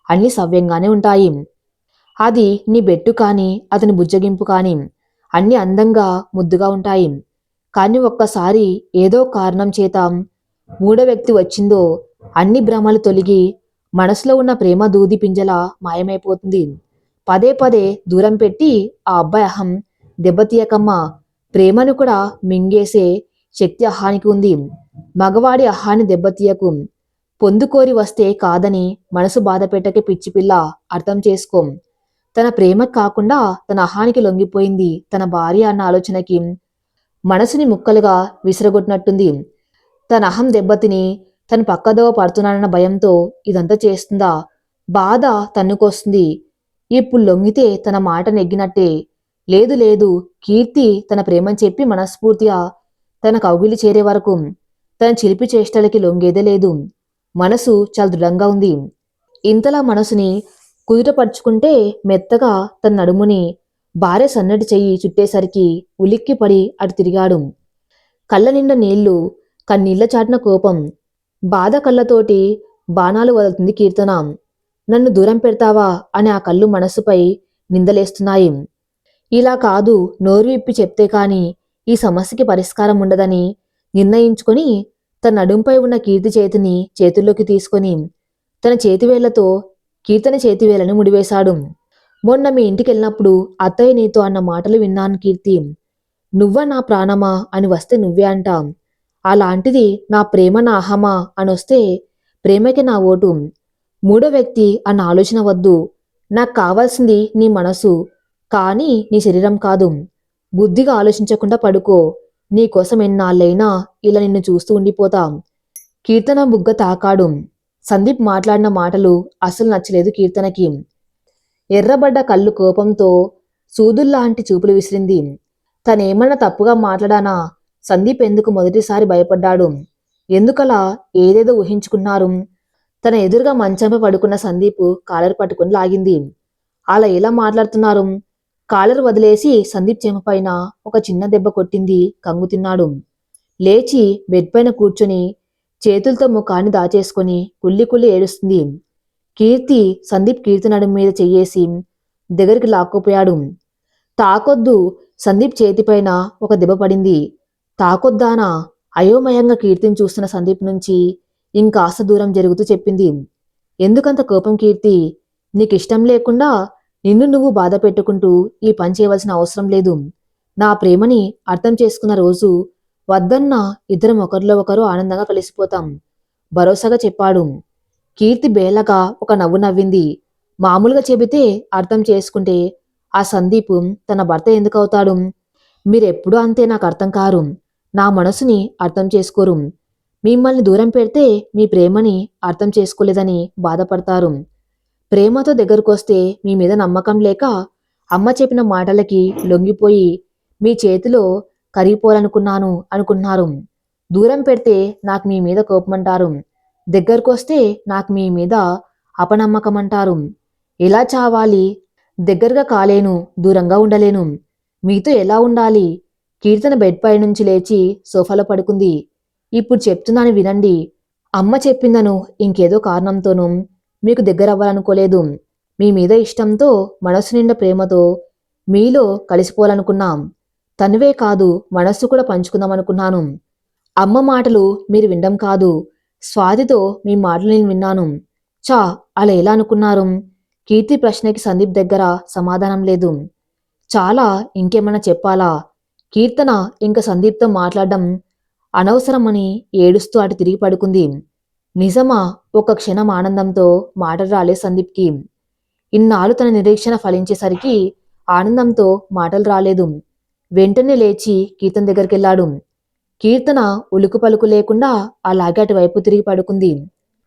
అన్ని సవ్యంగానే ఉంటాయి. అది నీ బెట్టు కాని అతని బుజ్జగింపు కాని అన్ని అందంగా ముద్దుగా ఉంటాయి. కానీ ఒక్కసారి ఏదో కారణం చేత మూడో వ్యక్తి వచ్చిందో అన్ని భ్రమలు తొలగి మనసులో ఉన్న ప్రేమ దూది పింజలా మాయమైపోతుంది. పదే పదే దూరం పెట్టి ఆ అబ్బాయి అహం దెబ్బతీయకమ్మా. ప్రేమను కూడా మింగేసే శక్తి అహానికి ఉంది. మగవాడి అహాన్ని దెబ్బతీయకు. పొందుకోరి వస్తే కాదని మనసు బాధ పెట్టకే పిచ్చిపిల్ల. అర్థం చేసుకో. తన ప్రేమకు కాకుండా తన అహానికి లొంగిపోయింది తన భార్య అన్న ఆలోచనకి మనసుని ముక్కలుగా విసిరగొట్టినట్టుంది. తన అహం దెబ్బతిని తను పక్కదోవ పడుతున్నానన్న భయంతో ఇదంతా చేస్తుందా? బాధ తన్నుకొస్తుంది. ఇప్పుడు లొంగితే తన మాట నెగ్గినట్టే. లేదు లేదు, కీర్తి తన ప్రేమని చెప్పి మనస్ఫూర్తిగా తన కౌగిలి చేరే వరకు తన చిలిపి చేష్టలకి లొంగేదే లేదు. మనసు చాలా దృఢంగా ఉంది. ఇంతలా మనసుని కుదుటపరుచుకుంటే మెత్తగా తన నడుముని భార్య సన్నటి చెయ్యి చుట్టేసరికి ఉలిక్కిపడి అటు తిరిగాడు. కళ్ళ నిండా నీళ్లు, కన్నీళ్ల చాటున కోపం, బాధ కళ్ళతోటి బాణాలు వదులుతుంది కీర్తన. నన్ను దూరం పెడతావా అని ఆ కళ్ళు మనసుపై నిందలేస్తున్నాయి. ఇలా కాదు, నోరు విప్పి చెప్తే కాని ఈ సమస్యకి పరిష్కారం ఉండదని నిర్ణయించుకొని తన నడుంపై ఉన్న కీర్తి చేతిని చేతుల్లోకి తీసుకొని తన చేతివేళ్లతో కీర్తన చేతివేళ్లను ముడివేశాడు. మొన్న మీ ఇంటికెళ్ళినప్పుడు అత్తయ్య నీతో అన్న మాటలు విన్నాను కీర్తి. నువ్వా నా ప్రాణమా అని వస్తే నువ్వే అంటాం. అలాంటిది నా ప్రేమ నా అహమా అని వస్తే ప్రేమకి నా ఓటు. మూడో వ్యక్తి అన్న ఆలోచన వద్దు. నాకు కావాల్సింది నీ మనసు, కానీ నీ శరీరం కాదు. బుద్ధిగా ఆలోచించకుండా పడుకో. నీకోసం ఎన్నాళ్ళైనా ఇలా నిన్ను చూస్తూ ఉండిపోతాం. కీర్తన బుగ్గ తాకాడు. సందీప్ మాట్లాడిన మాటలు అస్సలు నచ్చలేదు కీర్తనకి. ఎర్రబడ్డ కళ్ళు కోపంతో సూదుల్లాంటి చూపులు విసిరింది. తనేమన్నా తప్పుగా మాట్లాడానా? సందీప్ ఎందుకు మొదటిసారి భయపడ్డాడు? ఎందుకలా ఏదేదో ఊహించుకున్నారు? తన ఎదురుగా మంచంపై పడుకున్న సందీప్ కాలర్ పట్టుకుని లాగింది. అలా ఎలా మాట్లాడుతున్నారు? కాలర్ వదిలేసి సందీప్ చెంప పైన ఒక చిన్న దెబ్బ కొట్టింది. కంగు తిన్నాడు. లేచి బెడ్ పైన కూర్చొని చేతులతో ముఖాన్ని దాచేసుకొని కుళ్ళి కుళ్ళి ఏడుస్తుంది. సందీప్ కీర్తి నడుము మీద చెయ్యేసి దగ్గరికి లాక్కుపోయాడు. తాకొద్దు. సందీప్ చేతిపైన ఒక దెబ్బ పడింది. తాకొద్దానా? అయోమయంగా కీర్తిని చూస్తున్న సందీప్ నుంచి ఇంకాస్త దూరం జరుగుతూ చెప్పింది. ఎందుకంత కోపం కీర్తి? నీకిష్టం లేకుండా నిన్ను నువ్వు బాధ పెట్టుకుంటూ ఈ పని చేయవలసిన అవసరం లేదు. నా ప్రేమని అర్థం చేసుకున్న రోజు వద్దన్నా ఇద్దరం ఒకరిలో ఒకరు ఆనందంగా కలిసిపోతాం భరోసాగా చెప్పాడు. కీర్తి బేలగా ఒక నవ్వు నవ్వింది. మామూలుగా చెబితే అర్థం చేసుకుంటే ఆ సందీప్ తన భర్త ఎందుకు అవుతాడు? మీరెప్పుడూ అంతే, నాకు అర్థం కారు. నా మనసుని అర్థం చేసుకోరు. మిమ్మల్ని దూరం పెడితే మీ ప్రేమని అర్థం చేసుకోలేదని బాధపడతారు. ప్రేమతో దగ్గరకొస్తే మీ మీద నమ్మకం లేక అమ్మ చెప్పిన మాటలకి లొంగిపోయి మీ చేతిలో అనుకున్నారు. దూరం పెడితే నాకు మీ మీద కోపమంటారు. దగ్గరకొస్తే నాకు మీ మీద అపనమ్మకం అంటారు. ఎలా చావాలి? దగ్గరగా కాలేను, దూరంగా ఉండలేను. మీతో ఎలా ఉండాలి? కీర్తన బెడ్ పై నుంచి లేచి సోఫాలో పడుకుంది. ఇప్పుడు చెప్తున్నాను వినండి. అమ్మ చెప్పిందను ఇంకేదో కారణంతోనూ మీకు దగ్గరవ్వాలనుకోలేదు. మీ మీద ఇష్టంతో, మనసు నిండా ప్రేమతో మీలో కలిసిపోవాలనుకున్నాం. తనువే కాదు, మనస్సు కూడా పంచుకుందామనుకున్నాను. అమ్మ మాటలు మీరు వినడం కాదు, స్వాతితో మీ మాటలు నేను విన్నాను. చా, అలా ఎలా అనుకున్నారు? కీర్తి ప్రశ్నకి సందీప్ దగ్గర సమాధానం లేదు. చాలా, ఇంకేమన్నా చెప్పాలా? కీర్తన ఇంకా సందీప్తో మాట్లాడడం అనవసరమని ఏడుస్తూ అటు తిరిగి పడుకుంది. నిజమా? ఒక క్షణం ఆనందంతో మాటలు రాలే సందీప్కి. ఇన్నాళ్ళు తన నిరీక్షణ ఫలించేసరికి ఆనందంతో మాటలు రాలేదు. వెంటనే లేచి కీర్తన దగ్గరికెళ్ళాడు. కీర్తన ఉలుకు పలుకు లేకుండా అలాగే అటువైపు తిరిగి పడుకుంది.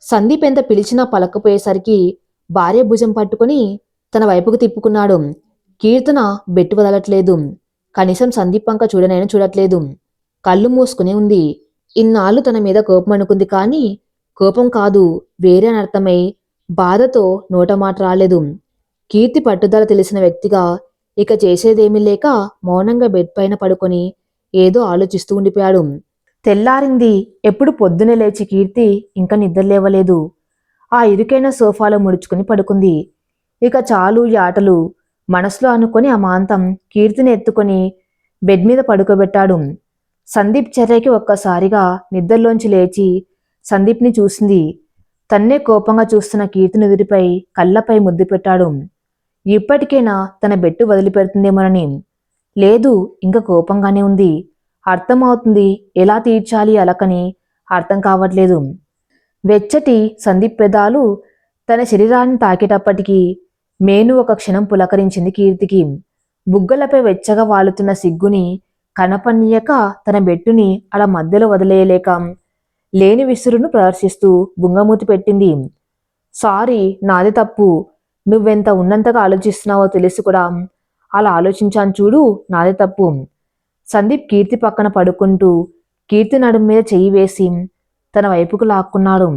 సందీప్ ఎంత పిలిచినా పలకపోయేసరికి భార్య భుజం పట్టుకుని తన వైపుకు తిప్పుకున్నాడు. కీర్తన బెట్టు వదలట్లేదు. కనీసం సందీప్ వంక చూడనైనా చూడట్లేదు. కళ్ళు మూసుకుని ఉంది. ఇన్నాళ్ళు తన మీద కోపం అనుకుంది, కానీ కోపం కాదు, వేరే అని అర్థమై బాధతో నోట మాట రాలేదు. కీర్తి పట్టుదల తెలిసిన వ్యక్తిగా ఇక చేసేదేమీ లేక మౌనంగా బెడ్ పైన పడుకొని ఏదో ఆలోచిస్తూ ఉండిపోయాడు. తెల్లారింది. ఎప్పుడు పొద్దునే లేచి కీర్తి ఇంకా నిద్రలేవలేదు. ఆ ఇరుకైన సోఫాలో ముడుచుకుని పడుకుంది. ఇక చాలు ఈ ఆటలు మనసులో అనుకొని అమాంతం కీర్తిని ఎత్తుకొని బెడ్ మీద పడుకోబెట్టాడు. సందీప్ చర్యకి ఒక్కసారిగా నిద్రలోంచి లేచి సందీప్ని చూసింది. తన్నే కోపంగా చూస్తున్న కీర్తి నుదుటిపై కళ్ళపై ముద్దు పెట్టాడు. ఇప్పటికైనా తన బెట్టు వదిలిపెడుతుందేమోనని. లేదు, ఇంకా కోపంగానే ఉంది. అర్థమవుతుంది, ఎలా తీర్చాలి అలకని అర్థం కావట్లేదు. వెచ్చటి సందీప్ పెదాలు తన శరీరాన్ని తాకేటప్పటికీ మేను ఒక క్షణం పులకరించింది కీర్తికి. బుగ్గలపై వెచ్చగా వాలుతున్న సిగ్గుని కనపనీయక తన బెట్టుని అలా మధ్యలో వదిలేయలేక లేని విసురును ప్రదర్శిస్తూ బుంగమూతి పెట్టింది. సారీ, నాది తప్పు. నువ్వెంత ఉన్నంతగా ఆలోచిస్తున్నావో తెలిసి కూడా అలా ఆలోచించాను చూడు, నాది తప్పు. సందీప్ కీర్తి పక్కన పడుకుంటూ కీర్తి నడుము మీద చెయ్యి వేసి తన వైపుకు లాక్కున్నాడు.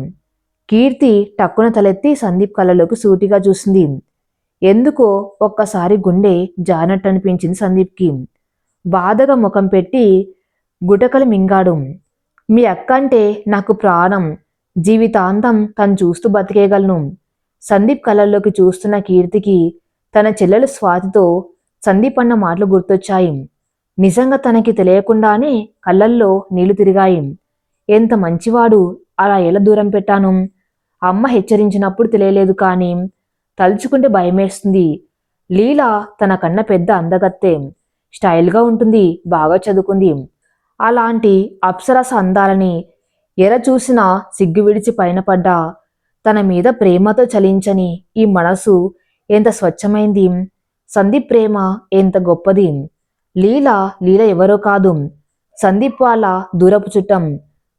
కీర్తి టక్కున తలెత్తి సందీప్ కళ్ళలోకి సూటిగా చూసింది. ఎందుకో ఒక్కసారి గుండె జానట్టు అనిపించింది సందీప్కి. బాధగా ముఖం పెట్టి గుటకలు మింగాడు. మీ అక్క అంటే నాకు ప్రాణం. జీవితాంతం తను చూస్తూ బతికేయగలను. సందీప్ కళ్ళల్లోకి చూస్తున్న కీర్తికి తన చెల్లెలు స్వాతితో సందీప్ అన్న మాటలు గుర్తొచ్చాయి. నిజంగా తనకి తెలియకుండానే కళ్ళల్లో నీళ్లు తిరిగాయి. ఎంత మంచివాడు, అలా ఎలా దూరం పెట్టాను? అమ్మ హెచ్చరించినప్పుడు తెలియలేదు, కానీ తలుచుకుంటే భయమేస్తుంది. లీల తన కన్నా పెద్ద అందగత్తె. స్టైల్గా ఉంటుంది, బాగా చదువుకుంది. అలాంటి అప్సరస అందాలని ఎర చూసినా సిగ్గు విడిచి పైన పడ్డా తన మీద ప్రేమతో చలించని ఈ మనసు ఎంత స్వచ్ఛమైంది. సందీప్ ప్రేమ ఎంత గొప్పది. లీల ఎవరో కాదు, సందీప్ వాళ్ళ దూరపు చుట్టం.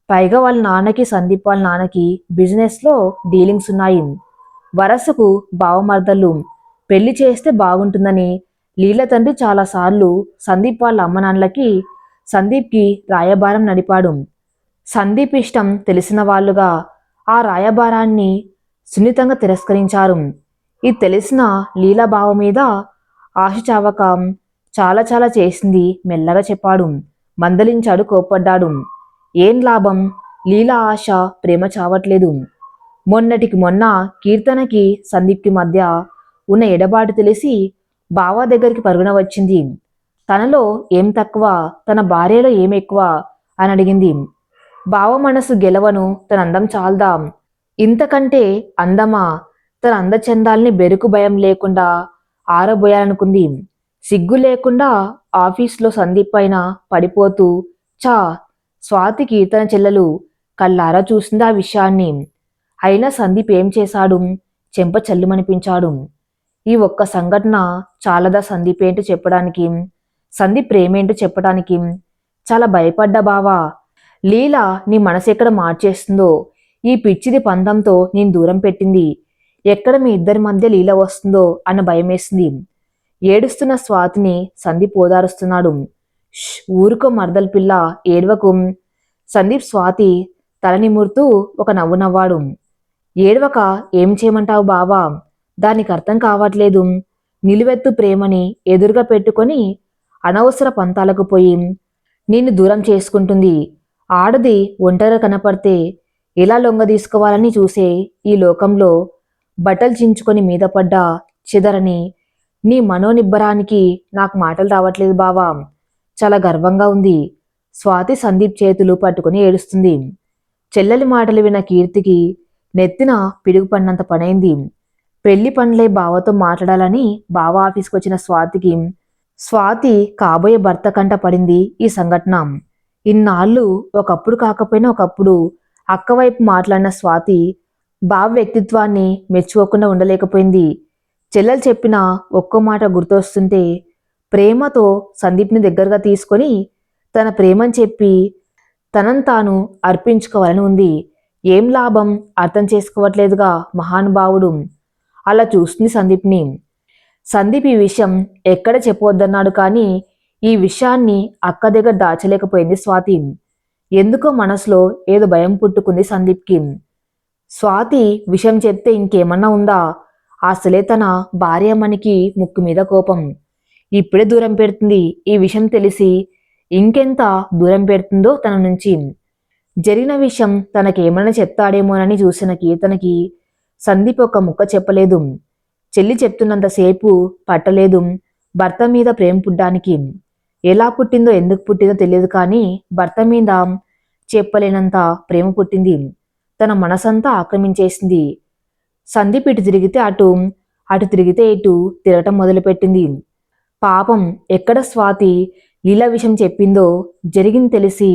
పైగా వాళ్ళ నాన్నకి సందీప్ వాళ్ళ నాన్నకి బిజినెస్లో డీలింగ్స్ ఉన్నాయి. వరసకు బావమర్దళ్ళు. పెళ్లి చేస్తే బాగుంటుందని లీల తండ్రి చాలాసార్లు సందీప్ వాళ్ళ అమ్మనాన్నలకి సందీప్కి రాయబారం నడిపాడు. సందీప్ ఇష్టం తెలిసిన వాళ్ళుగా ఆ రాయబారాన్ని సున్నితంగా తిరస్కరించారు. ఇది తెలిసిన లీలా బావ మీద ఆశ చావక చాలా చాలా చేసింది మెల్లగా చెప్పాడు. మందలించాడు, కోప్పడ్డాడు. ఏం లాభం, లీలా ఆశ ప్రేమ చావట్లేదు. మొన్నటికి మొన్న కీర్తనకి సందీప్కి మధ్య ఉన్న ఎడబాటు తెలిసి బావ దగ్గరికి పరుగున వచ్చింది. తనలో ఏం తక్కువ, తన భార్యలో ఏం ఎక్కువ అని అడిగింది. బావ మనసు గెలవను, తన అందం చాలదా, ఇంతకంటే అందమా, తన అందచందాల్ని బెరుకు భయం లేకుండా ఆరబోయాలనుకుంది. సిగ్గు లేకుండా ఆఫీస్లో సందీప్ పైన పడిపోతూ చా స్వాతి కీర్తన చెల్లెలు కళ్ళారా చూసింది ఆ విషయాన్ని. అయినా సందీప్ ఏం చేశాడు, చెంప చల్లుమనిపించాడు. ఈ ఒక్క సంఘటన చాలదా సందీప్ ఏంటో చెప్పడానికి, సందీప్ ప్రేమేంటో చెప్పడానికి. చాలా భయపడ్డా బావా, లీల నీ మనసెక్కడ మార్చేస్తుందో, ఈ పిచ్చిది పందంతో నేను దూరం పెట్టింది, ఎక్కడ మీ ఇద్దరి మధ్య లీల వస్తుందో అన్న భయమేసింది. ఏడుస్తున్న స్వాతిని సందీప్ ఓదారుస్తున్నాడు. ఊరుకో మర్దల పిల్ల, ఏడవకు. సందీప్ స్వాతి తల నిమురుతూ ఒక నవ్వు నవ్వాడు. ఏడవక ఏం చేయమంటావు బావా, దానికి అర్థం కావట్లేదు. నిలువెత్తు ప్రేమని ఎదురుగా పెట్టుకొని అనవసర పంతాలకు పోయి నిన్ను దూరం చేసుకుంటుంది. ఆడది ఒంటరి కనపడితే ఎలా లొంగ తీసుకోవాలని చూసే ఈ లోకంలో బట్టలు చించుకొని మీద పడ్డ చిదరని నీ మనోనిబ్బరానికి నాకు మాటలు రావట్లేదు బావా, చాలా గర్వంగా ఉంది. స్వాతి సందీప్ చేతులు పట్టుకుని ఏడుస్తుంది. చెల్లెలి మాటలు విన్న కీర్తికి నెత్తిన పిడుగు పడినంత పనైంది. పెళ్లి పనులే బావతో మాట్లాడాలని బావ ఆఫీస్కి వచ్చిన స్వాతికి స్వాతి కాబోయే భర్త కంట పడింది ఈ సంఘటన. ఇన్నాళ్ళు ఒకప్పుడు కాకపోయినా ఒకప్పుడు అక్క వైపు మాట్లాడిన స్వాతి బావ వ్యక్తిత్వాన్ని మెచ్చుకోకుండా ఉండలేకపోయింది. చెల్లెలు చెప్పిన ఒక్కో మాట గుర్తొస్తుంటే ప్రేమతో సందీప్ని దగ్గరగా తీసుకొని తన ప్రేమని చెప్పి తనను తాను అర్పించుకోవాలని ఉంది. ఏం లాభం, అర్థం చేసుకోవట్లేదుగా మహానుభావుడు. అలా చూస్తుంది సందీప్ని. సందీప్ ఈ విషయం ఎక్కడ చెప్పవద్దన్నాడు, కానీ ఈ విషయాన్ని అక్క దగ్గర దాచలేకపోయింది స్వాతి. ఎందుకో మనసులో ఏదో భయం పుట్టుకుంది సందీప్కి. స్వాతి విషయం చెప్తే ఇంకేమన్నా ఉందా, అసలే తన భార్యమ్మనికి ముక్కు మీద కోపం. ఇప్పుడే దూరం పెడుతుంది, ఈ విషయం తెలిసి ఇంకెంత దూరం పెడుతుందో తన నుంచి. జరిగిన విషయం తనకేమన్నా చెప్తాడేమోనని చూసిన కీర్తనకి సందీప్ ఒక ముక్క చెప్పలేదు. చెల్లి చెప్తున్నంతసేపు పట్టలేదు భర్త మీద ప్రేమ పుట్టడానికి. ఎలా పుట్టిందో ఎందుకు పుట్టిందో తెలియదు, కానీ భర్త మీద చెప్పలేనంత ప్రేమ పుట్టింది. తన మనసంతా ఆక్రమించేసింది. సందీప్ ఇటు తిరిగితే అటు, అటు తిరిగితే ఇటు తిరగటం మొదలుపెట్టింది. పాపం ఎక్కడ స్వాతి లీల విషయం చెప్పిందో, జరిగింది తెలిసి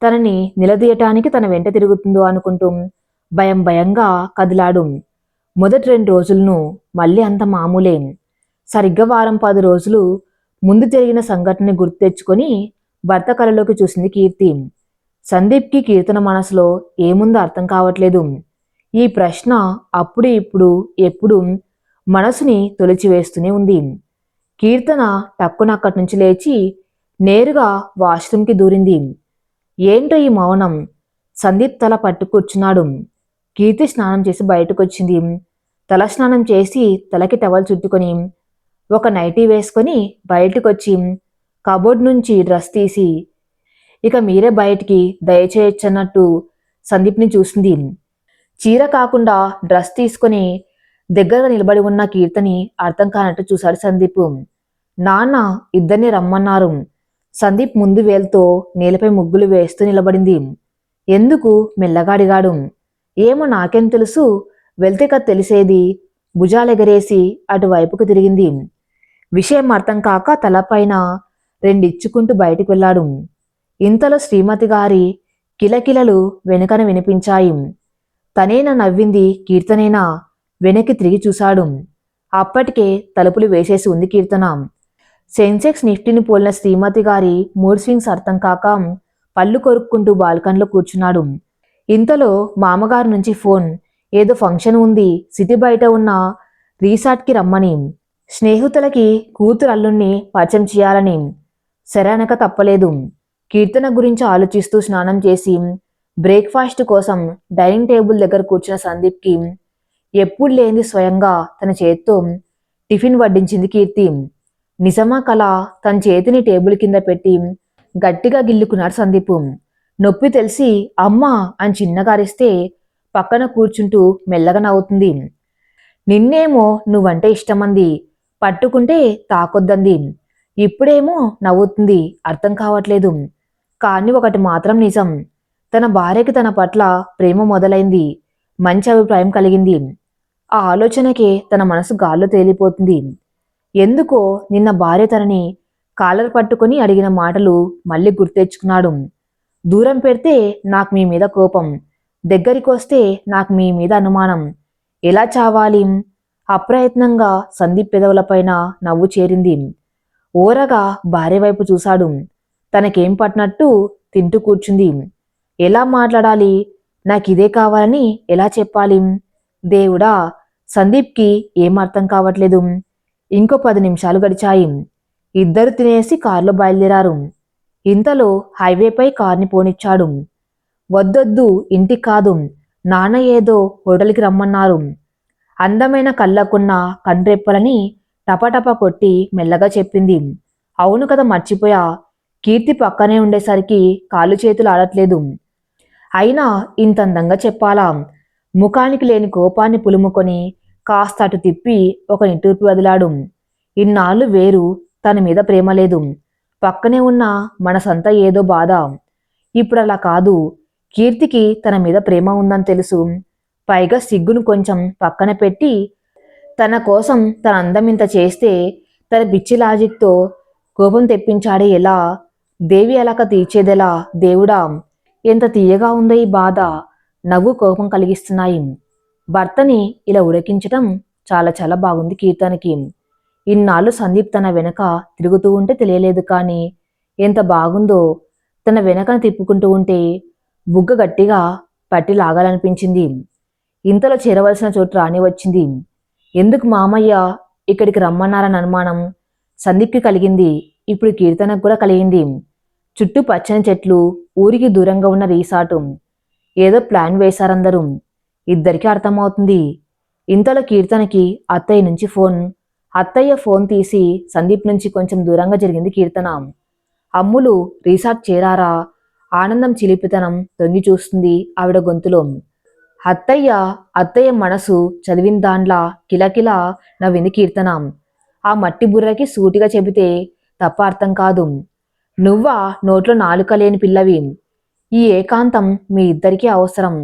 తనని నిలదీయటానికి తన వెంట తిరుగుతుందో అనుకుంటూ భయం భయంగా కదిలాడు. మొదటి 2 రోజులను మళ్ళీ అంత మామూలే. సరిగ్గా వారం 10 రోజులు ముందు జరిగిన సంఘటనని గుర్తు తెచ్చుకొని భర్త కళలోకి చూసింది కీర్తి. సందీప్కి కీర్తన మనసులో ఏముందో అర్థం కావట్లేదు. ఈ ప్రశ్న అప్పుడు ఇప్పుడు ఎప్పుడు మనసుని తొలిచివేస్తూనే ఉంది. కీర్తన టక్కున అక్కడి నుంచి లేచి నేరుగా వాష్రూమ్కి దూరింది. ఏంటో ఈ మౌనం, సందీప్ తల పట్టు కూర్చున్నాడు. కీర్తి స్నానం చేసి బయటకొచ్చింది. తల స్నానం చేసి తలకి టవల్ చుట్టుకొని ఒక నైటీ వేసుకొని బయటకొచ్చి కబోర్డ్ నుంచి డ్రెస్ తీసి ఇక మీరే బయటికి దయచేయొచ్చన్నట్టు సందీప్ని చూసింది. చీర కాకుండా డ్రెస్ తీసుకొని దగ్గరగా నిలబడి ఉన్న కీర్తని అర్థం కానట్టు చూశాడు సందీప్. నాన్న ఇద్దరిని రమ్మన్నారు. సందీప్ ముందు వేలుతో నేలపై ముగ్గులు వేస్తూ నిలబడింది. ఎందుకు, మెల్లగా అడిగాడు. ఏమో నాకేం తెలుసు, వెళ్తే కదా తెలిసేది. భుజాలెగరేసి అటువైపుకు తిరిగింది. విషయం అర్థం కాక తలపైన రెండిచ్చుకుంటూ బయటికి వెళ్ళాడు. ఇంతలో శ్రీమతి గారి కిలకిలలు వెనుకన వినిపించాయి. తనేనా నవ్వింది, కీర్తనేనా? వెనక్కి తిరిగి చూశాడు. అప్పటికే తలుపులు వేసేసి ఉంది కీర్తన. సెన్సెక్స్ నిఫ్టీని పోలిన శ్రీమతి గారి మూడ్ స్వింగ్స్ అర్థం కాక పళ్ళు కొరుక్కుంటూ బాల్కన్లో కూర్చున్నాడు. ఇంతలో మామగారు నుంచి ఫోన్, ఏదో ఫంక్షన్ ఉంది, సిటీ బయట ఉన్న రీసార్ట్కి రమ్మని. స్నేహితులకి కూతురు అల్లుణ్ణి పరిచయం చేయాలని శరణక తప్పలేదు. కీర్తన గురించి ఆలోచిస్తూ స్నానం చేసి బ్రేక్ఫాస్ట్ కోసం డైనింగ్ టేబుల్ దగ్గర కూర్చున్న సందీప్కి ఎప్పుడు లేనిది స్వయంగా తన చేత్తో టిఫిన్ వడ్డించింది కీర్తి. నిజమా కల తన చేతిని టేబుల్ కింద పెట్టి గట్టిగా గిల్లుకున్నాడు సందీప్. నొప్పి తెలిసి అమ్మా అని చిన్నగా అరిస్తే పక్కన కూర్చుంటూ మెల్లగా నవ్వుతుంది. నిన్నేమో నువ్వంటే ఇష్టమంది, పట్టుకుంటే తాకొద్దంది. ఇప్పుడేమో నవ్వుతుంది, అర్థం కావట్లేదు. కానీ ఒకటి మాత్రం నిజం, తన భార్యకి తన పట్ల ప్రేమ మొదలైంది, మంచి అభిప్రాయం కలిగింది. ఆ ఆలోచనకే తన మనసు గాల్లో తేలిపోతుంది. ఎందుకో నిన్న భార్య తనని కాలర్ పట్టుకుని అడిగిన మాటలు మళ్ళీ గుర్తెచ్చుకున్నాడు. దూరం పెడితే నాకు మీ మీద కోపం, దగ్గరికొస్తే నాకు మీ మీద అనుమానం. ఎలా చావాలి? అప్రయత్నంగా సందీప్ పెదవులపైన నవ్వు చేరింది. ఓరగా భార్య వైపు చూశాడు. తనకేం పట్టినట్టు తింటూ కూర్చుంది. ఎలా మాట్లాడాలి? నాకిదే కావాలని ఎలా చెప్పాలి? దేవుడా, సందీప్కి ఏం అర్థం కావట్లేదు. ఇంకో 10 నిమిషాలు గడిచాయి. ఇద్దరు తినేసి కారులో బయలుదేరారు. ఇంతలో హైవేపై కార్ని పోనిచ్చాడు. వద్దొద్దు, ఇంటికి కాదు, నాన్న ఏదో హోటల్కి రమ్మన్నారు. అందమైన కళ్ళకున్న కండ్రెప్పలని టపటప కొట్టి మెల్లగా చెప్పింది. అవును కదా, మర్చిపోయా. కీర్తి పక్కనే ఉండేసరికి కాళ్ళు చేతులు ఆడట్లేదు. అయినా ఇంత అందంగా చెప్పాలా? ముఖానికి లేని కోపాన్ని పులుముకొని కాస్త అటు తిప్పి ఒక నిట్టూర్పు వదిలాడు. ఇన్నాళ్ళు వేరు, తన మీద ప్రేమ లేదు, పక్కనే ఉన్న మనసంతా ఏదో బాధ. ఇప్పుడు అలా కాదు. కీర్తికి తన మీద ప్రేమ ఉందని తెలుసు. పైగా సిగ్గును కొంచెం పక్కన పెట్టి తన కోసం తన అందం ఇంత చేస్తే తన పిచ్చి లాజిక్తో కోపం తెప్పించాడే ఎలా? దేవి అలక తీర్చేదెలా? దేవుడా, ఎంత తీయగా ఉందో ఈ బాధ. నవ్వు కోపం కలిగిస్తున్నాయి. భర్తని ఇలా ఉడకించటం చాలా చాలా బాగుంది కీర్తనకి. ఇన్నాళ్ళు సందీప్ తన వెనక తిరుగుతూ ఉంటే తెలియలేదు, కానీ ఎంత బాగుందో. తన వెనకను తిప్పుకుంటూ ఉంటే బుగ్గ గట్టిగా పట్టి లాగాలనిపించింది. ఇంతలో చేరవలసిన చోటు రాని వచ్చింది. ఎందుకు మామయ్య ఇక్కడికి రమ్మన్నారని అనుమానం సందీప్కి కలిగింది. ఇప్పుడు కీర్తనకు కూడా కలిగింది. చుట్టూ పచ్చని చెట్లు, ఊరికి దూరంగా ఉన్న రీసార్టు. ఏదో ప్లాన్ వేశారందరూ. ఇద్దరికీ అర్థమవుతుంది. ఇంతలో కీర్తనకి అత్తయ్య నుంచి ఫోన్. అత్తయ్య ఫోన్ తీసి సందీప్ నుంచి కొంచెం దూరంగా జరిగింది కీర్తన. అమ్ములు రీసార్ట్ చేరారా? ఆనందం చిలిపితనం తొంగి చూస్తుంది ఆవిడ గొంతులో. అత్తయ్య అత్తయ్య మనసు చదివిన దాండ్లా కిలకిలా నవ్వింది కీర్తన. ఆ మట్టి బుర్రకి సూటిగా చెబితే తప్ప అర్థం కాదు. నువ్వా నోట్లో నాలుక లేని పిల్లవి? ఈ ఏకాంతం మీ ఇద్దరికీ అవసరం.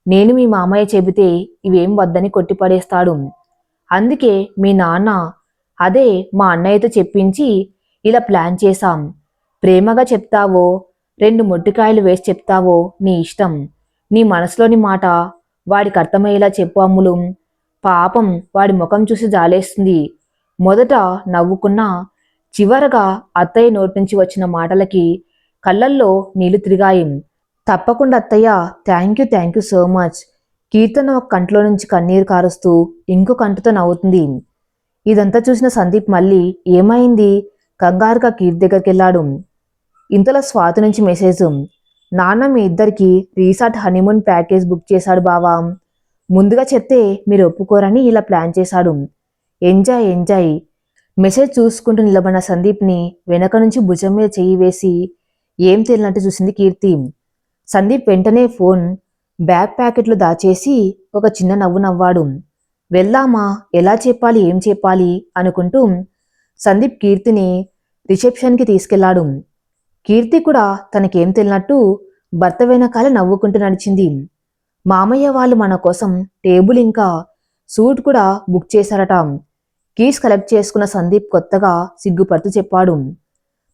నేను మీ మామయ్య చెబితే ఇవేం వద్దని కొట్టిపడేస్తాడు. అందుకే మీ నాన్న, అదే మా అన్నయ్యతో చెప్పించి ఇలా ప్లాన్ చేశాం. ప్రేమగా చెప్తావో 2 మొట్టికాయలు వేసి చెప్తావో నీ ఇష్టం. నీ మనసులోని మాట వాడికి అర్థమయ్యేలా చెప్పు అమ్ములు. పాపం వాడి ముఖం చూసి జాలేస్తుంది. మొదట నవ్వుకున్నా చివరగా అత్తయ్య నోటి నుంచి వచ్చిన మాటలకి కళ్ళల్లో నీళ్లు తిరిగాయి. తప్పకుండా అత్తయ్య, థ్యాంక్ యూ సో మచ్. కీర్తన ఒక కంట్లో నుంచి కన్నీరు కారుస్తూ ఇంకో కంటితో నవ్వుతుంది. ఇదంతా చూసిన సందీప్ మళ్ళీ ఏమైంది కంగారుగా కీర్తి దగ్గరికి వెళ్ళాడు. ఇంతలో స్వాతి నుంచి మెసేజ్. నాన్న మీ ఇద్దరికి రీసార్ట్ హనీమూన్ ప్యాకేజ్ బుక్ చేశాడు బావా. ముందుగా చెప్తే మీరు ఒప్పుకోరని ఇలా ప్లాన్ చేశాడు. Enjoy enjoy. మెసేజ్ చూసుకుంటూ నిలబడిన సందీప్ని వెనక నుంచి భుజం మీద చెయ్యి వేసి ఏం తెలియనట్టు చూసింది కీర్తి. సందీప్ వెంటనే ఫోన్ బ్యాగ్ ప్యాకెట్లు దాచేసి ఒక చిన్న నవ్వు నవ్వాడు. వెళ్దామా? ఎలా చెప్పాలి, ఏం చెప్పాలి అనుకుంటూ సందీప్ కీర్తిని రిసెప్షన్కి తీసుకెళ్లాడు. కీర్తి కూడా తనకేం తెలియనట్టు భర్త వెనకాల నవ్వుకుంటూ నడిచింది. మామయ్య వాళ్ళు మన కోసం టేబుల్ ఇంకా సూట్ కూడా బుక్ చేశారట. కీస్ కలెక్ట్ చేసుకున్న సందీప్ కొత్తగా సిగ్గుపడుతూ చెప్పాడు.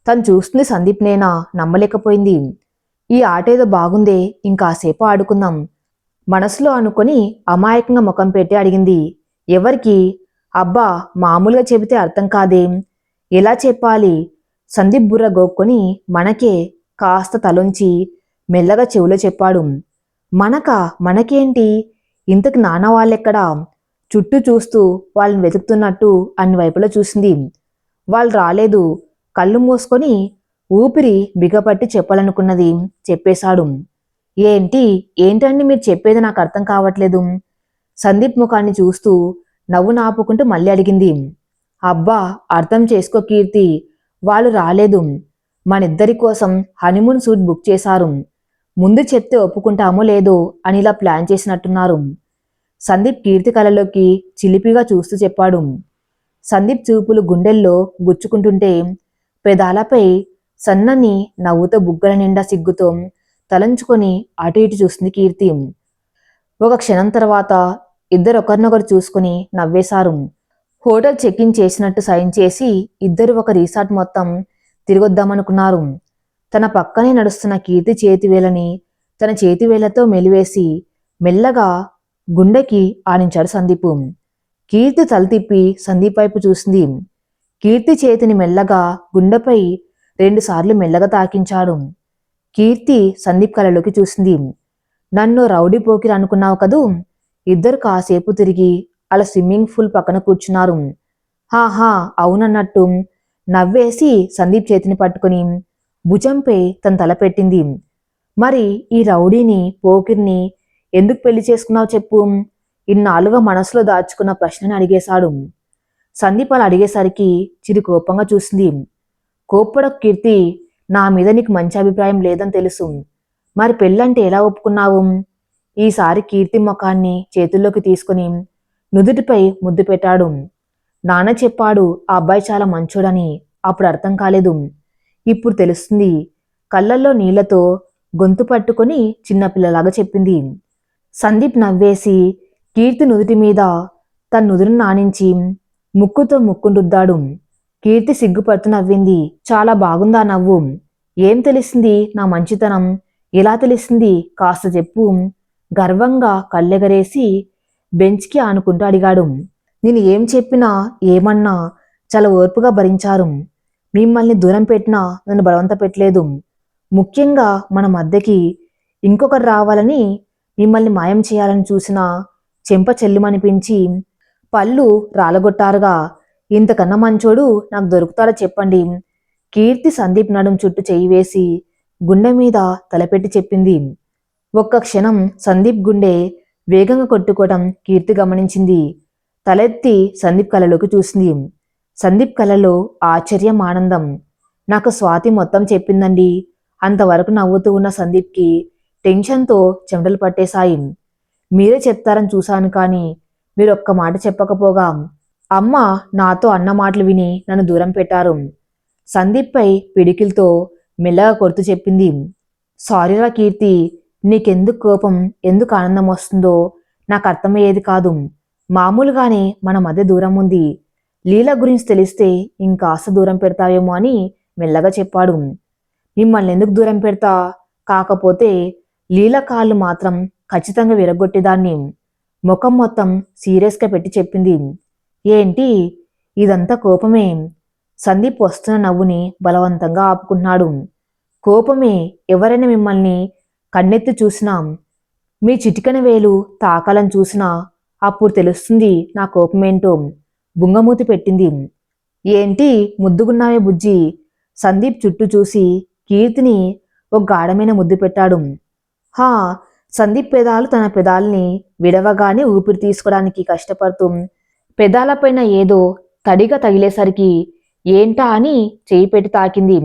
తను చూస్తుంది సందీప్ నేనా నమ్మలేకపోయింది. ఈ ఆటేదో బాగుందే, ఇంకాసేపు ఆడుకుందాం మనసులో అనుకొని అమాయకంగా ముఖం పెట్టి అడిగింది. ఎవరికి? అబ్బా, మామూలుగా చెబితే అర్థం కాదేం, ఎలా చెప్పాలి? సందీప్ బుర్ర గోక్కొని మనకే కాస్త తలొంచి మెల్లగా చెవిలో చెప్పాడు. మనకేంటి? ఇంతకు నాన్న వాళ్ళెక్కడా? చుట్టూ చూస్తూ వాళ్ళని వెతుకుతున్నట్టు అన్ని వైపులా చూసింది. వాళ్ళు రాలేదు. కళ్ళు మూసుకొని ఊపిరి బిగపట్టి చెప్పాలనుకున్నది చెప్పేశాడు. ఏంటండి మీరు చెప్పేది నాకు అర్థం కావట్లేదు. సందీప్ ముఖాన్ని చూస్తూ నవ్వు నాపుకుంటూ మళ్ళీ అడిగింది. అబ్బా, అర్థం చేసుకో కీర్తి, వాళ్ళు రాలేదు. మనిద్దరి కోసం హనీమూన్ సూట్ బుక్ చేశారు. ముందు చెప్తే ఒప్పుకుంటామో లేదో అని ఇలా ప్లాన్ చేసినట్టున్నారు. సందీప్ కీర్తి కళ్ళలోకి చిలిపిగా చూస్తూ చెప్పాడు. సందీప్ చూపులు గుండెల్లో గుచ్చుకుంటుంటే పెదాలపై సన్నని నవ్వుతో బుగ్గల నిండా సిగ్గుతో తలంచుకొని అటు ఇటు చూస్తుంది కీర్తి. ఒక క్షణం తర్వాత ఇద్దరు ఒకరినొకరు చూసుకుని నవ్వేశారు. హోటల్ చెక్-ఇన్ చేసినట్టు సైన్ చేసి ఇద్దరు ఒక రిసార్ట్ మొత్తం తిరిగొద్దామనుకున్నారు. తన పక్కనే నడుస్తున్న కీర్తి చేతివేలని తన చేతివేళ్లతో మెలివేసి మెల్లగా గుండెకి ఆనించాడు సందీపు. కీర్తి తల తిప్పి సందీప్ వైపు చూసింది. కీర్తి చేతిని మెల్లగా గుండెపై 2 సార్లు మెల్లగా తాకించాడు. కీర్తి సందీప్ కళ్ళలోకి చూసింది. నన్ను రౌడీ పోకిరి అనుకున్నావు కదూ. ఇద్దరు కాసేపు తిరిగి అలా స్విమ్మింగ్ పూల్ పక్కన కూర్చున్నారు. హాహా అవునన్నట్టు నవ్వేసి సందీప్ చేతిని పట్టుకుని భుజంపై తన తల పెట్టింది. మరి ఈ రౌడీని పోకిరిని ఎందుకు పెళ్లి చేసుకున్నావు చెప్పు? ఇన్నాళ్ళుగా మనసులో దాచుకున్న ప్రశ్నని అడిగేశాడు. సందీప్ అలా అడిగేసరికి చిరు కోపంగా చూసింది. కోప్పడకు కీర్తి, నా మీద నీకు మంచి అభిప్రాయం లేదని తెలుసు. మరి పెళ్ళంటే ఎలా ఒప్పుకున్నావు? ఈసారి కీర్తి ముఖాన్ని చేతుల్లోకి తీసుకుని నుదుటిపై ముద్దు పెట్టాడు. నాన్న చెప్పాడు ఆ అబ్బాయి చాలా మంచోడని. అప్పుడు అర్థం కాలేదు, ఇప్పుడు తెలుస్తుంది. కళ్ళల్లో నీళ్లతో గొంతు పట్టుకొని చిన్నపిల్లలాగా చెప్పింది. సందీప్ నవ్వేసి కీర్తి నుదుటి మీద తన నుదురును నానించి ముక్కుతో ముక్కును రుద్దాడు. కీర్తి సిగ్గుపడుతూ నవ్వింది. చాలా బాగుందా నవ్వు? ఏం తెలిసింది నా మంచితనం? ఎలా తెలిసింది కాస్త చెప్పు. గర్వంగా కళ్ళెగరేసి బెంచ్కి ఆనుకుంటూ అడిగాడు. నేను ఏం చెప్పినా ఏమన్నా చాలా ఓర్పుగా భరించారు. మిమ్మల్ని దూరం పెట్టినా నన్ను బలవంత పెట్టలేదు. ముఖ్యంగా మన మధ్యకి ఇంకొకరు రావాలని మిమ్మల్ని మాయం చేయాలని చూసినా చెంప చెల్లుమనిపించి పళ్ళు రాలగొట్టారుగా. ఇంతకన్నా మంచోడు నాకు దొరుకుతాడా చెప్పండి. కీర్తి సందీప్ నడుం చుట్టూ చెయ్యి వేసి గుండె మీద తలపెట్టి చెప్పింది. ఒక్క క్షణం సందీప్ గుండె వేగంగా కొట్టుకోవడం కీర్తి గమనించింది. తలెత్తి సందీప్ కళ్ళలోకి చూసింది. సందీప్ కళ్ళలో ఆశ్చర్యం, ఆనందం. నాకు స్వాతి మొత్తం చెప్పిందండి. అంతవరకు నవ్వుతూ ఉన్న సందీప్కి టెన్షన్తో చెమటలు పట్టేశాయి. మీరే చెప్తారని చూశాను కానీ మీరు ఒక్క మాట చెప్పకపోగా అమ్మ నాతో అన్న మాటలు విని నన్ను దూరం పెట్టారు. సందీప్పై పిడికిలతో మెల్లగా కొడుతూ చెప్పింది. సారీరా కీర్తి, నీకెందుకు కోపం, ఎందుకు ఆనందం వస్తుందో నాకు అర్థమయ్యేది కాదు. మామూలుగానే మన మధ్య దూరం ఉంది. లీల గురించి తెలిస్తే ఇంకాస్త దూరం పెడతావేమో అని మెల్లగా చెప్పాడు. మిమ్మల్ని ఎందుకు దూరం పెడతా? కాకపోతే లీల కాళ్ళు మాత్రం ఖచ్చితంగా విరగొట్టేదాన్ని. ముఖం మొత్తం సీరియస్గా పెట్టి చెప్పింది. ఏంటి ఇదంతా కోపమే? సందీప్ వస్తున్న నవ్వుని బలవంతంగా ఆపుకున్నాడు. కోపమే. ఎవరైనా మిమ్మల్ని కన్నెత్తి చూసినా, మీ చిటికెన వేలు తాకాలని చూసినా అప్పుడు తెలుస్తుంది నా కోపమేంటో. బుంగమూతి పెట్టింది. ఏంటి ముద్దుగున్నావే బుజ్జి? సందీప్ చుట్టూ చూసి కీర్తిని ఒక గాఢమైన ముద్దు పెట్టాడు. హా, సందీప్ పెదాలు తన పెదాల్ని విడవగానే ఊపిరి తీసుకోవడానికి కష్టపడుతూ పెదాలపైన ఏదో తడిగా తగిలేసరికి ఏంటా అని చేయి పెట్టి తాకింది.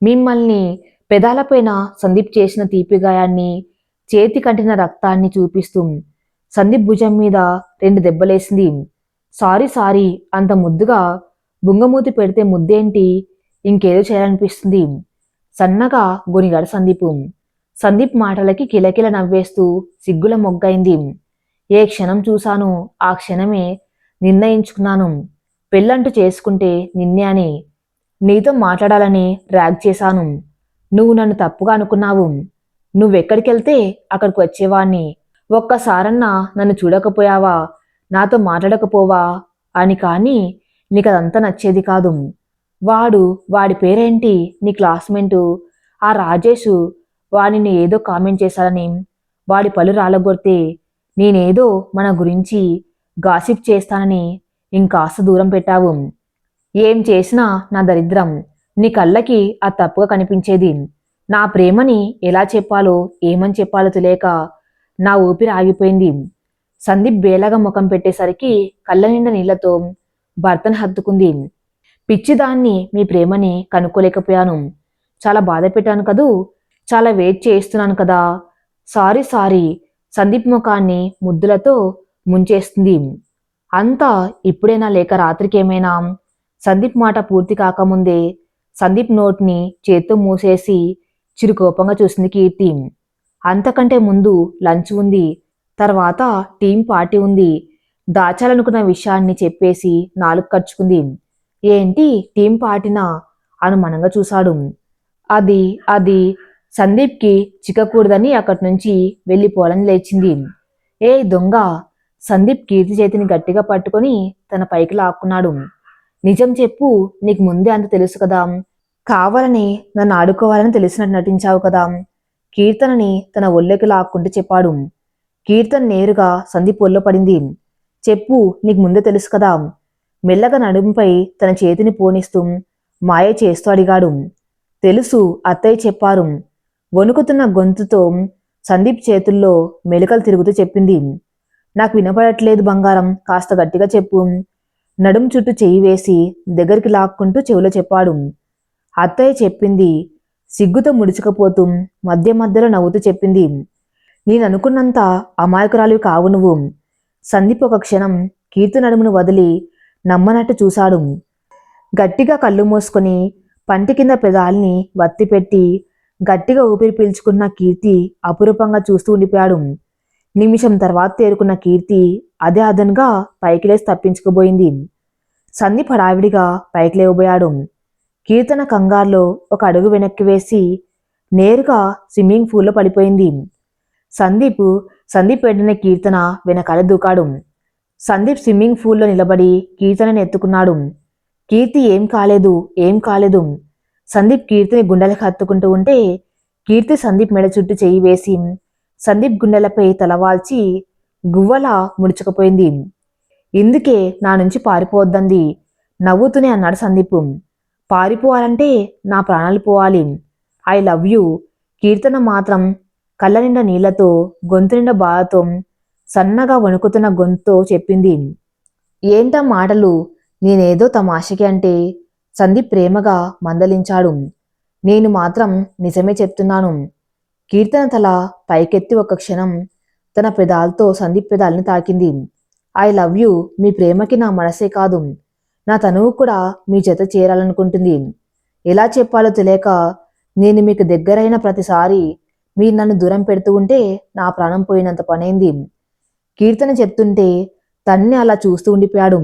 మిమ్మల్ని పెదాలపైన సందీప్ చేసిన తీపి గాయాన్ని, చేతి కంటిన రక్తాన్ని చూపిస్తూ సందీప్ భుజం మీద 2 దెబ్బలేసింది. సారీ అంత ముద్దుగా బుంగమూతి పెడితే ముద్దేంటి, ఇంకేదో చేయాలనిపిస్తుంది. సన్నగా గొనిగాడు సందీపు. సందీప్ మాటలకి కిలకిల నవ్వేస్తూ సిగ్గుల మొగ్గైంది. ఏ క్షణం చూశానో ఆ క్షణమే నిర్ణయించుకున్నాను. పెళ్ళంటూ చేసుకుంటే నిన్నే అని. నీతో మాట్లాడాలని ర్యాగ్ చేశాను. నువ్వు నన్ను తప్పుగా అనుకున్నావు. నువ్వెక్కడికెళ్తే అక్కడికి వచ్చేవాణ్ణి. ఒక్కసారన్నా నన్ను చూడకపోయావా, నాతో మాట్లాడకపోవా అని. కానీ నీకదంతా నచ్చేది కాదు. వాడి పేరేంటి, నీ క్లాస్మేటు ఆ రాజేషు, వాడిని ఏదో కామెంట్ చేశాడని వాడి పళ్ళు రాలగొడితే నేనేదో మన గురించి గాసిప్ చేస్తానని ఇంకాస్త దూరం పెట్టావు. ఏం చేసినా నా దరిద్రం. నీ కళ్ళకి అది తప్పుగా కనిపించేది. నా ప్రేమని ఎలా చెప్పాలో ఏమని చెప్పాలో తెలియక నా ఊపిరి ఆగిపోయింది. సందీప్ బేలగా ముఖం పెట్టేసరికి కళ్ళ నిండా నీళ్లతో భర్తను హత్తుకుంది. పిచ్చిదాన్ని మీ ప్రేమని కనుక్కోలేకపోయాను. చాలా బాధ పెట్టాను కదూ. చాలా వెయిట్ చేస్తున్నాను కదా. Sorry sorry. సందీప్ ముఖాన్ని ముద్దులతో ముంచేస్తుంది. అంతా ఇప్పుడైనా లేక రాత్రికేమైనా? సందీప్ మాట పూర్తి కాకముందే సందీప్ నోటిని చేత్తో మూసేసి చిరుకోపంగా చూసింది కీర్తి. అంతకంటే ముందు లంచ్ ఉంది, తర్వాత టీం పార్టీ ఉంది. దాచాలనుకున్న విషయాన్ని చెప్పేసి నాలుగు ఖర్చుకుంది. ఏంటి టీం పార్టీనా? అనుమానంగా చూశాడు. అది అది సందీప్కి చిక్కకూడదని అక్కడి నుంచి వెళ్ళిపోవాలని లేచింది. ఏ దొంగ! సందీప్ కీర్తి చేతిని గట్టిగా పట్టుకొని తన పైకి లాక్కున్నాడు. నిజం చెప్పు, నీకు ముందే అంత తెలుసు కదా. కావాలని నన్ను ఆడుకోవాలని తెలిసినట్టు నటించావు కదా. కీర్తనని తన ఒళ్ళోకి లాక్కుంటూ చెప్పాడు. కీర్తన నేరుగా సందీప్ ఒళ్ళో పడింది. చెప్పు, నీకు ముందే తెలుసు కదా. మెల్లగా నడుముపై తన చేతిని పోనిస్తూ మాయ చేస్తూ అడిగాడు. తెలుసు, అత్తయ్య చెప్పారు. వణుకుతున్న గొంతుతో సందీప్ చేతుల్లో మెలికలు తిరుగుతూ చెప్పింది. నాకు వినపడట్లేదు బంగారం, కాస్త గట్టిగా చెప్పు. నడుం చుట్టూ చెయ్యి వేసి దగ్గరికి లాక్కుంటూ చెవిలో చెప్పాడు. అత్తయ్య చెప్పింది. సిగ్గుతో ముడుచుకుపోతూ మధ్య మధ్యలో నవ్వుతూ చెప్పింది. నేననుకున్నంత అమాయకురాలివి కావు నువ్వు. సందీప్ ఒక క్షణం కీర్తి నడుమును వదిలి నమ్మనట్టు చూశాడు. గట్టిగా కళ్ళు మూసుకొని పంటి కింద పెదాల్ని వత్తిపెట్టి గట్టిగా ఊపిరి పీల్చుకున్న కీర్తి అపురూపంగా చూస్తూ ఉండిపోయాడు. నిమిషం తర్వాత తేరుకున్న కీర్తి అదే అదనుగా పైకి లేసి తప్పించుకుపోయింది. సందీప్ హడావిడిగా పైకి లేవబోయాడు. కీర్తన కంగారులో ఒక అడుగు వెనక్కి వేసి నేరుగా స్విమ్మింగ్ పూల్లో పడిపోయింది. సందీప్ వెంటనే కీర్తన వెనకాల దూకాడు. సందీప్ స్విమ్మింగ్ పూల్లో నిలబడి కీర్తనని ఎత్తుకున్నాడు. కీర్తి ఏం కాలేదు, ఏం కాలేదు. సందీప్ కీర్తిని గుండెలకు హత్తుకుంటూ ఉంటే కీర్తి సందీప్ మెడ చుట్టూ చెయ్యి వేసి సందీప్ గుండెలపై తలవాల్చి గువ్వలా ముడుచుకుపోయింది. ఇందుకే నా నుంచి పారిపోవద్దంది నవ్వుతూనే అన్నాడు సందీప్. పారిపోవాలంటే నా ప్రాణాలు పోవాలి. I love you. కీర్తన మాత్రం కళ్ళ నిండా నీళ్లతో గొంతు నిండా బాధతో సన్నగా వణుకుతున్న గొంతుతో చెప్పింది. ఏంటా మాటలు? నేనేదో తమాషకి అంటే సందీప్ ప్రేమగా మందలించాడు. నేను మాత్రం నిజమే చెప్తున్నాను. కీర్తన తల పైకెత్తి ఒక క్షణం తన పెదాలతో సందీప్ పెదాల్ని తాకింది. I love you. మీ ప్రేమకి నా మనసే కాదు, నా తనువు కూడా మీ జత చేరాలనుకుంటుంది. ఎలా చెప్పాలో తెలియక నేను మీకు దగ్గరైన ప్రతిసారి మీరు నన్ను దూరం పెడుతూ ఉంటే నా ప్రాణం పోయినంత పనైంది. కీర్తన చెప్తుంటే తన్ని అలా చూస్తూ ఉండిపోయాడు.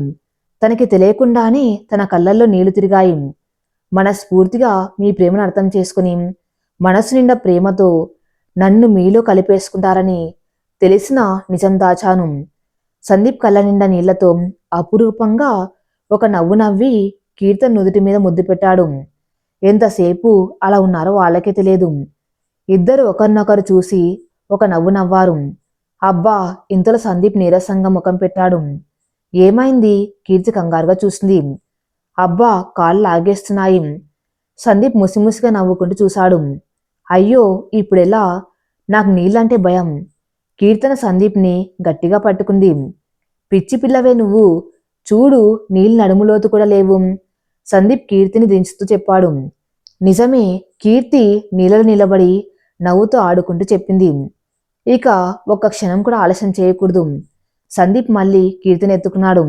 తనకి తెలియకుండానే తన కళ్ళల్లో నీళ్లు తిరిగాయి. మనస్ఫూర్తిగా మీ ప్రేమను అర్థం చేసుకుని మనసు నిండా ప్రేమతో నన్ను మీలో కలిపేసుకుంటారని తెలిసిన నిజం దాచాను. సందీప్ కళ్ళ నిండా నీళ్లతో అపురూపంగా ఒక నవ్వు నవ్వి కీర్తన్ నుదుటి మీద ముద్దు పెట్టాడు. ఎంతసేపు అలా ఉన్నారో వాళ్ళకే తెలియదు. ఇద్దరు ఒకరినొకరు చూసి ఒక నవ్వు నవ్వారు. అబ్బా! ఇంతలో సందీప్ నీరసంగా ముఖం పెట్టాడు. ఏమైంది? కీర్తి కంగారుగా చూసింది. అబ్బా! కాళ్ళు లాగేస్తున్నాయి. సందీప్ ముసిముసిగా నవ్వుకుంటూ చూశాడు. అయ్యో, ఇప్పుడెలా? నాకు నీళ్ళంటే భయం. కీర్తన సందీప్ని గట్టిగా పట్టుకుంది. పిచ్చి పిల్లవే నువ్వు. చూడు, నీళ్ళు నడుములోతు కూడా లేవు. సందీప్ కీర్తిని దించుతూ చెప్పాడు. నిజమే. కీర్తి నీళ్ళలో నిలబడి నవ్వుతూ ఆడుకుంటూ చెప్పింది. ఇక ఒక్క క్షణం కూడా ఆలస్యం చేయకూడదు. సందీప్ మళ్ళీ కీర్తిని ఎత్తుకున్నాడు.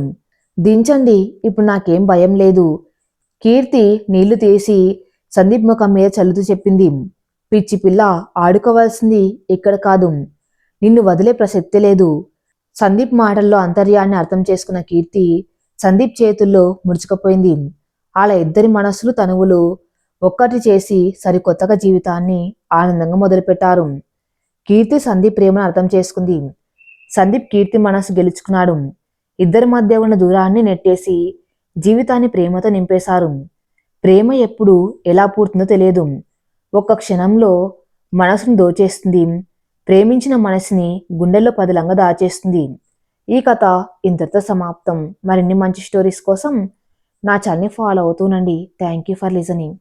దించండి, ఇప్పుడు నాకేం భయం లేదు. కీర్తి నీళ్లు తీసి సందీప్ ముఖం మీద చల్లుతూ చెప్పింది. పిచ్చి పిల్ల, ఆడుకోవాల్సింది ఇక్కడ కాదు. నిన్ను వదిలే ప్రసక్తే లేదు. సందీప్ మాటల్లో అంతర్యాన్ని అర్థం చేసుకున్న కీర్తి సందీప్ చేతుల్లో ముడుచుకుపోయింది. అలా ఇద్దరి మనసులు తనువులు ఒక్కటి చేసి సరికొత్తగా జీవితాన్ని ఆనందంగా మొదలుపెట్టారు. కీర్తి సందీప్ ప్రేమను అర్థం చేసుకుంది. సందీప్ కీర్తి మనసు గెలుచుకున్నాడు. ఇద్దరి మధ్య ఉన్న దూరాన్ని నెట్టేసి జీవితాన్ని ప్రేమతో నింపేశారు. ప్రేమ ఎప్పుడు ఎలా పూర్తుందో తెలియదు. ఒక్క క్షణంలో మనసును దోచేస్తుంది. ప్రేమించిన మనసుని గుండెల్లో పదిలంగా దాచేస్తుంది. ఈ కథ ఇంతటితో సమాప్తం. మరిన్ని మంచి స్టోరీస్ కోసం నా ఛానల్ని ఫాలో అవుతూనండి. Thank you for listening.